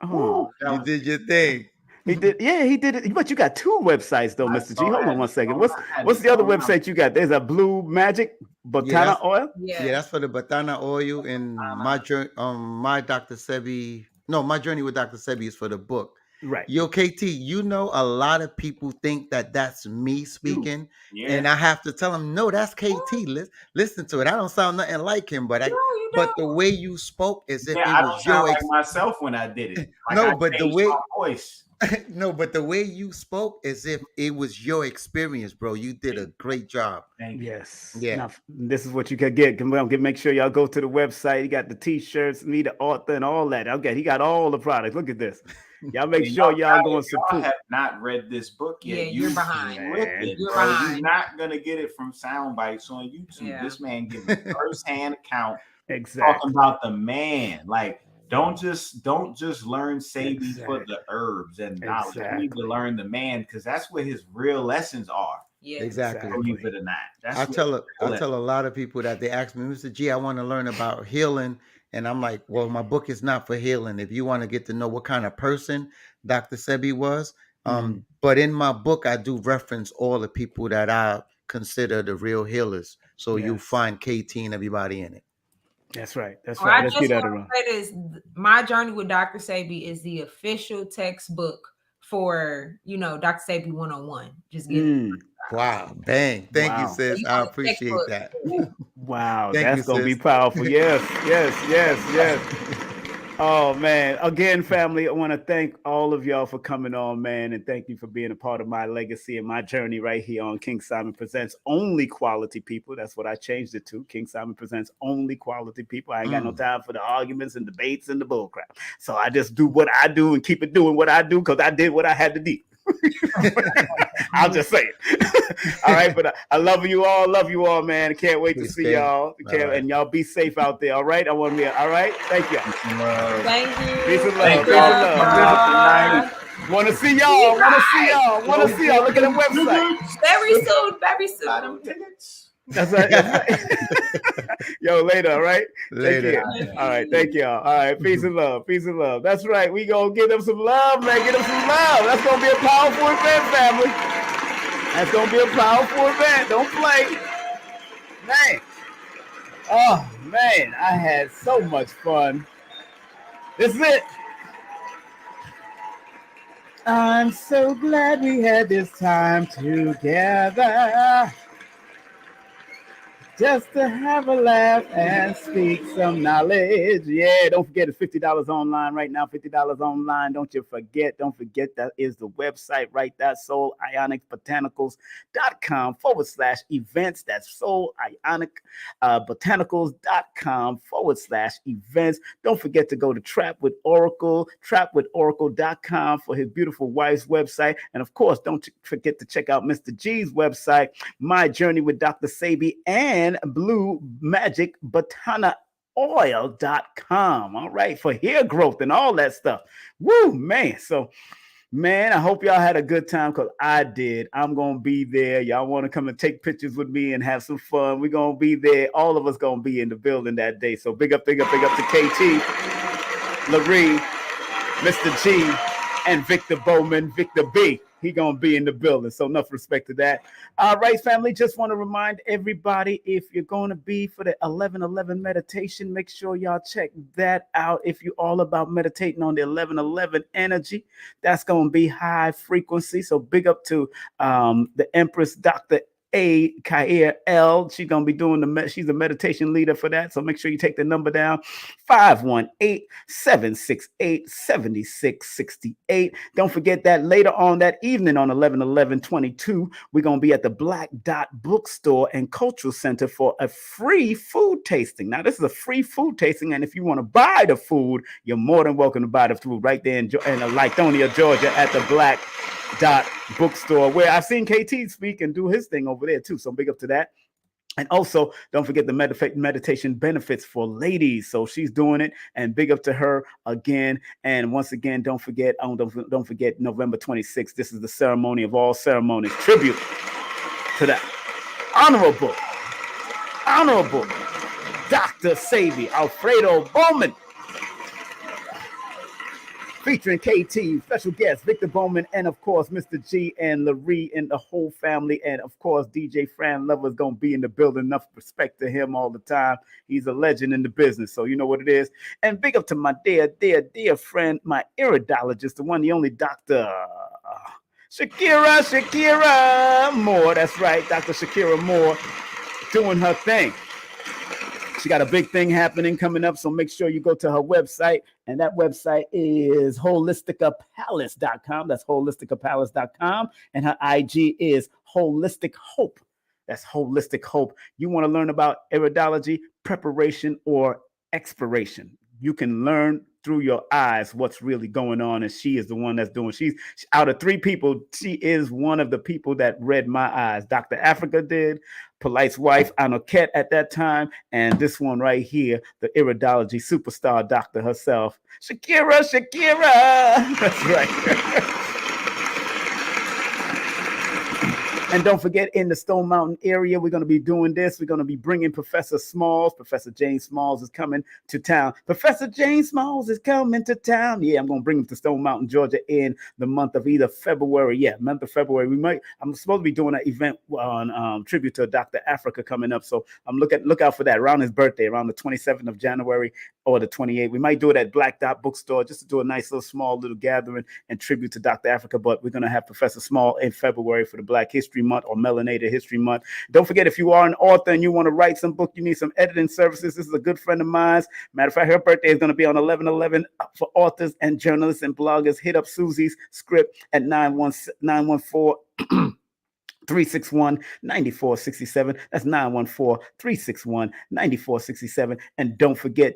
Oh, you did your thing. He did, yeah, he did it. But you got two websites though, Mr. G. Hold on one second. What's the other website you got? There's a Blue Magic Botana Oil. Yeah, that's for the Botana oil. And my journey, my Dr. Sebi. No, my journey with Dr. Sebi is for the book. Right. Yo, KT, you know a lot of people think that that's me speaking, and I have to tell them, no, that's KT. Listen to it. I don't sound nothing like him, but but the way you spoke is if it I was don't sound like myself when I did it. Like no, but the way voice. no, but the way you spoke as if it was your experience, bro. You did a great job. Thank you. Yes. Yeah. Now, this is what you can get. Make sure y'all go to the website. He got the t-shirts, me, the author, and all that. Okay, he got all the products. Look at this. Y'all make sure y'all go and support. Y'all have not read this book yet. Yeah, you're behind. You're behind. You're not gonna get it from sound bites on YouTube. Yeah. This man gives a first-hand account. Exactly. Talking about the man. Like, don't just learn Sebi for the herbs and knowledge. You need to learn the man, because that's where his real lessons are. Yeah, exactly. Believe it or not. I tell a lot of people that they ask me, Mr. G, I want to learn about healing. And I'm like, well, my book is not for healing. If you want to get to know what kind of person Dr. Sebi was. But in my book, I do reference all the people that I consider the real healers. So you find KT and everybody in it. That's right. That's right. Let's get that around. My Journey with Dr. Sebi is the official textbook for, Dr. Sebi 101. Just get it. Wow. Bang. Thank you, sis. I appreciate that. Wow. That's going to be powerful. Yes. Oh, man. Again, family, I want to thank all of y'all for coming on, man. And thank you for being a part of my legacy and my journey right here on King Simon Presents Only Quality People. That's what I changed it to. King Simon Presents Only Quality People. I ain't got no time for the arguments and debates and the bullcrap. So I just do what I do and keep it doing what I do, because I did what I had to do. I'll just say it. All right, but I love you all, man. Can't wait to see y'all. And y'all be safe out there. All right, I want to be all right. Thank you. Thank you. Peace and love. Peace and love. Want to see y'all. Look at the website. Very soon. That's right. Yo, later, all right? Later. All right, thank y'all. All right, peace and love. That's right. We gonna give them some love, man. Get them some love. That's gonna be a powerful event, family. That's gonna be a powerful event. Don't play. Man. Oh, man, I had so much fun. This is it. I'm so glad we had this time together. Just to have a laugh and speak some knowledge. Yeah, don't forget it's $50 online right now. $50 online. Don't forget that is the website right there. soulionicsbotanicals.com/events. That's soulionicsbotanicals.com/events. Don't forget to go to Trap with Oracle, trapwithoracle.com for his beautiful wife's website. And of course, don't forget to check out Mr. G's website, My Journey with Dr. Sebi, and Blue Magic Botana Oil.com. All right, for hair growth and all that stuff. Woo, man. So, man, I hope y'all had a good time, because I did. I'm going to be there. Y'all want to come and take pictures with me and have some fun. We're going to be there. All of us going to be in the building that day. So big up to KT, Laree, Mr. G, and Victor Bowman, Victor B. He gonna be in the building, so enough respect to that. All right, family, just want to remind everybody, if you're going to be for the 11/11 meditation, make sure y'all check that out. If you're all about meditating on the 11/11 energy, that's gonna be high frequency. So big up to the Empress Dr. A. Kair L. She's gonna be doing she's a meditation leader for that. So make sure you take the number down, 518-768-7668. Don't forget that later on that evening on 11/11/22, we're gonna be at the Black Dot Bookstore and Cultural Center for a free food tasting. Now, this is a free food tasting, and if you want to buy the food, you're more than welcome to buy the food right there in Lithonia, Georgia, at the Black Dot bookstore, where I've seen KT speak and do his thing over there too. So big up to that. And also, don't forget the meditation benefits for ladies. So she's doing it, and big up to her again. And once again, don't forget November 26th. This is the ceremony of all ceremonies. Tribute to that honorable Dr. Sebi Alfredo Bowman, featuring KT, special guest Victor Bowman, and of course Mr. G and Larry and the whole family, and of course DJ Fran Lover's gonna be in the building. Enough respect to him all the time. He's a legend in the business, so you know what it is. And big up to my dear friend, my iridologist, the one, the only Dr. Shakira Moore. That's right, Dr. Shakira Moore, doing her thing. She got a big thing happening coming up, so make sure you go to her website, and that website is holisticapalace.com. That's holisticapalace.com, and her IG is Holistic Hope. That's Holistic Hope. You want to learn about iridology, preparation, or expiration. You can learn through your eyes what's really going on, and she is the one that's doing. She's out of 3 people, she is one of the people that read my eyes. Dr. Africa did, Polite's wife Anoket at that time, and this one right here, the iridology superstar doctor herself, Shakira. That's right. And don't forget, in the Stone Mountain area, we're going to be doing this. We're going to be bringing Professor Smalls. Professor James Smalls is coming to town. Professor James Smalls is coming to town. Yeah, I'm going to bring him to Stone Mountain, Georgia in the month of either February. Yeah, month of February. I'm supposed to be doing an event on tribute to Dr. Africa coming up. So look out for that around his birthday, around the 27th of January or the 28th. We might do it at Black Dot Bookstore just to do a nice small little gathering and tribute to Dr. Africa. But we're going to have Professor Small in February for the Black History Month or Melanated History Month. Don't forget, if you are an author and you want to write some book, you need some editing services. This is a good friend of mine. Matter of fact, her birthday is going to be on 11/11 for authors and journalists and bloggers. Hit up Susie's script at 914 361-9467. That's 914-361-9467. And don't forget,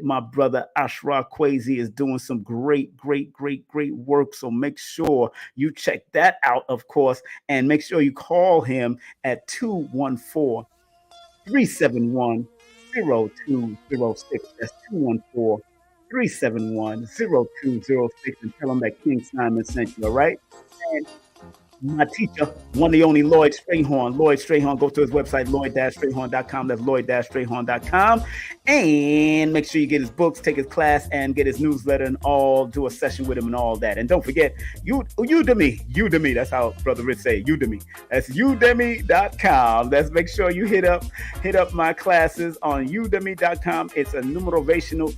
my brother Ashra Kwesi is doing some great work. So make sure you check that out, of course, and make sure you call him at 214-371-0206. That's 214-371-0206, and tell him that King Simon sent you, all right? And my teacher, one of the only Lloyd Strayhorn. Go to his website, lloyd-strayhorn.com. That's lloyd-strayhorn.com. And make sure you get his books, take his class, and get his newsletter, and all do a session with him and all that. And don't forget, Udemy. That's how Brother Rich say Udemy. That's udemy.com. Let's make sure you hit up my classes on udemy.com. It's a numerovational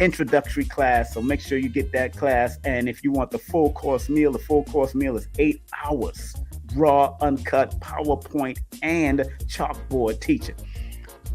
introductory class, so make sure you get that class. And if you want the full course meal is 8 hours, raw, uncut, PowerPoint and chalkboard teaching.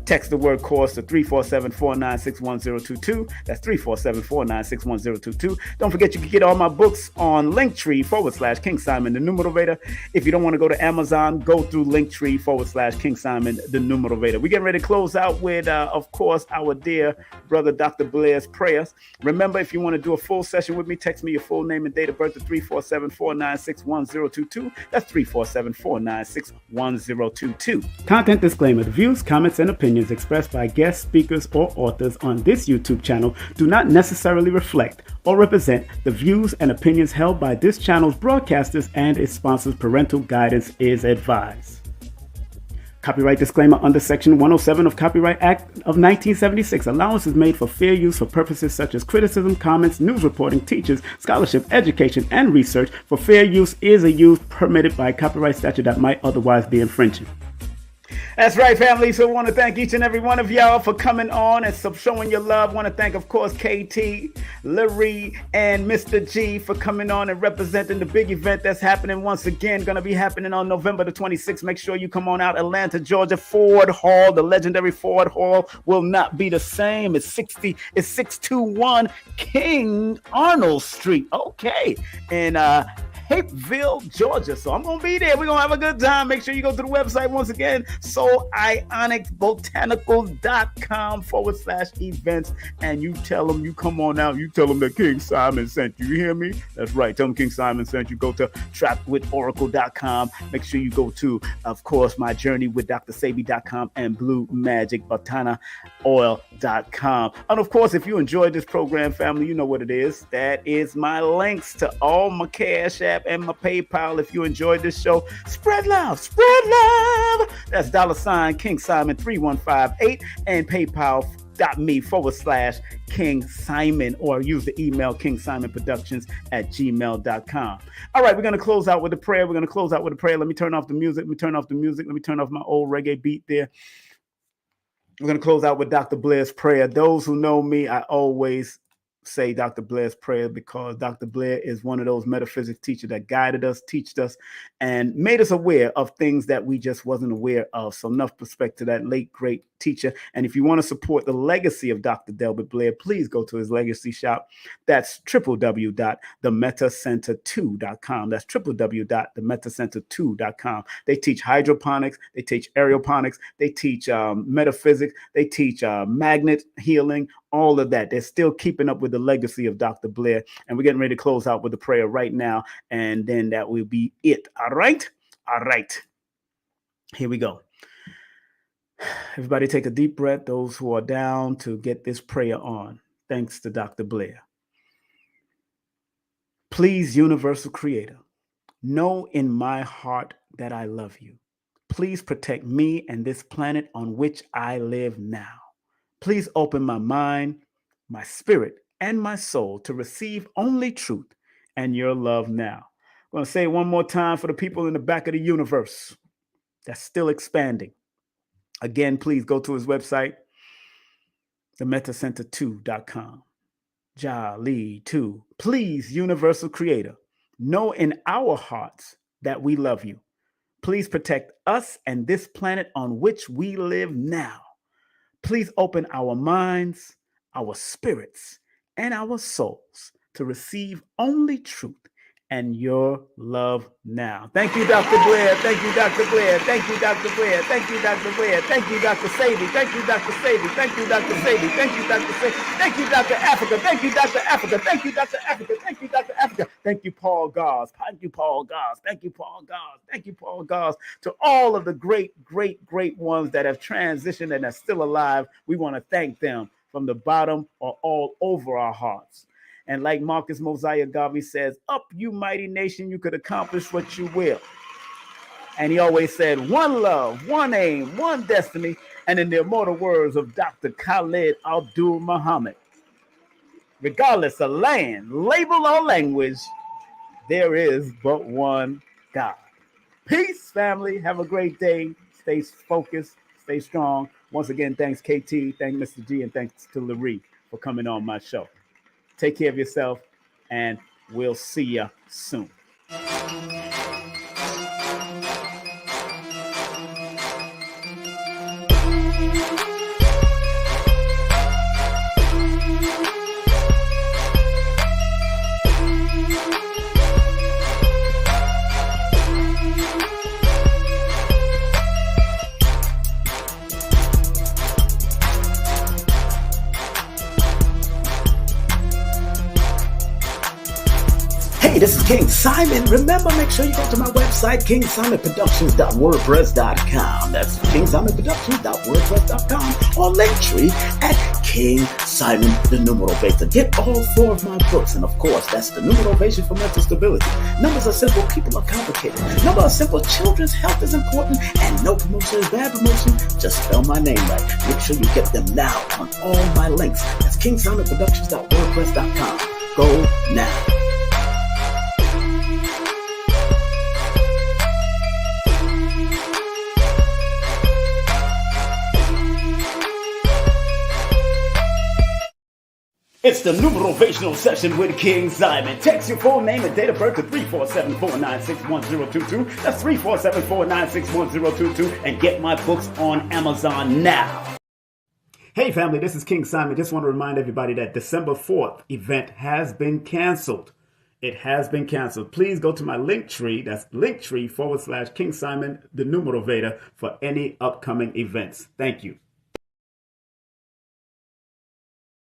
Text the word course to 347-496-1022. That's 347-496-1022. Don't forget, you can get all my books on Linktree/King Simon the Numerator. If you don't want to go to Amazon, go through Linktree/King Simon the Numerator. We're getting ready to close out with, of course, our dear brother Dr. Blair's prayers. Remember, if you want to do a full session with me, text me your full name and date of birth to 347-496-1022. That's 347-496-1022. Content disclaimer: the views, comments, and opinions expressed by guest speakers or authors on this YouTube channel do not necessarily reflect or represent the views and opinions held by this channel's broadcasters and its sponsors. Parental guidance is advised. Copyright disclaimer: under Section 107 of Copyright Act of 1976, allowance is made for fair use for purposes such as criticism, comments, news reporting, teachers, scholarship, education, and research. For fair use is a use permitted by copyright statute that might otherwise be infringing. That's right, family. So I want to thank each and every one of y'all for coming on and showing your love. I want to thank, of course, KT, Larry, and Mr. G for coming on and representing the big event that's happening once again. Going to be happening on November the 26th. Make sure you come on out. Atlanta, Georgia, Ford Hall. The legendary Ford Hall will not be the same. It's 621 King Arnold Street. Okay. And Hapeville, Georgia. So I'm going to be there. We're going to have a good time. Make sure you go to the website once again, soulionicsbotanical.com/events. And you tell them you come on out. You tell them that King Simon sent you. You hear me? That's right. Tell them King Simon sent you. Go to trappedwithoracle.com. Make sure you go to, of course, my journey with drsebi.com and Blue Magic Botana oil.com. And of course, if you enjoyed this program, family, you know what it is. That is my links to all my Cash App and my PayPal. If you enjoyed this show, spread love, spread love. That's $ King Simon 3158 and PayPal.me/King Simon, or use the email KingSimonProductions@gmail.com. All right, we're going to close out with a prayer. Let me turn off the music. Let me turn off my old reggae beat there. We're going to close out with Dr. Blair's prayer. Those who know me, I always say Dr. Blair's prayer because Dr. Blair is one of those metaphysics teachers that guided us, taught us, and made us aware of things that we just wasn't aware of. So enough respect to that late, great teacher. And if you want to support the legacy of Dr. Delbert Blair, please go to his legacy shop. That's www.themetacenter2.com. That's www.themetacenter2.com. They teach hydroponics. They teach aeroponics. They teach metaphysics. They teach magnet healing, all of that. They're still keeping up with the legacy of Dr. Blair. And we're getting ready to close out with a prayer right now. And then that will be it. All right. All right. Here we go. Everybody take a deep breath. Those who are down to get this prayer on. Thanks to Dr. Blair. Please, Universal Creator, know in my heart that I love you. Please protect me and this planet on which I live now. Please open my mind, my spirit, and my soul to receive only truth and your love now. I'm going to say it one more time for the people in the back of the universe that's still expanding. Again, please go to his website, themetacenter2.com. Jolly 2. Please, Universal Creator, know in our hearts that we love you. Please protect us and this planet on which we live now. Please open our minds, our spirits, and our souls to receive only truth and your love now. Thank you, Dr. Blair. Thank you, Dr. Blair. Thank you, Dr. Blair. Thank you, Dr. Blair. Thank you, Dr. Sebi. Thank you, Dr. Sebi. Thank you, Dr. Sebi. Thank you, Dr. Sebi. Thank you, Dr. Africa. Thank you, Dr. Africa. Thank you, Dr. Africa. Thank you, Dr. Africa. Thank you, Paul Gars. Thank you, Paul Gars. Thank you, Paul Gars. Thank you, Paul Gars. To all of the great, great, great ones that have transitioned and are still alive, we want to thank them from the bottom or all over our hearts. And like Marcus Mosiah Garvey says, up, you mighty nation, you could accomplish what you will. And he always said, one love, one aim, one destiny. And in the immortal words of Dr. Khalid Abdul Muhammad, regardless of land, label, or language, there is but one God. Peace, family. Have a great day. Stay focused. Stay strong. Once again, thanks, KT. Thanks, Mr. G. And thanks to Larry for coming on my show. Take care of yourself, and we'll see you soon. Hey, this is King Simon. Remember, make sure you go to my website, KingSimonProductions.wordpress.com. That's KingSimonProductions.wordpress.com, or Linktree at King Simon the Numeral Base to get all 4 of my books. And of course, that's the Numeral Base for mental stability. Numbers are simple, people are complicated. Numbers are simple, children's health is important, and no promotion is bad promotion. Just spell my name right. Make sure you get them now on all my links. That's KingSimonProductions.wordpress.com. Go now. It's the numerational session with King Simon. Text your full name and date of birth to 347-496-1022. That's 347-496-1022. And get my books on Amazon now. Hey family, this is King Simon. Just want to remind everybody that December 4th event has been canceled. It has been canceled. Please go to my link tree. That's linktree /King Simon, the numero Veda, for any upcoming events. Thank you.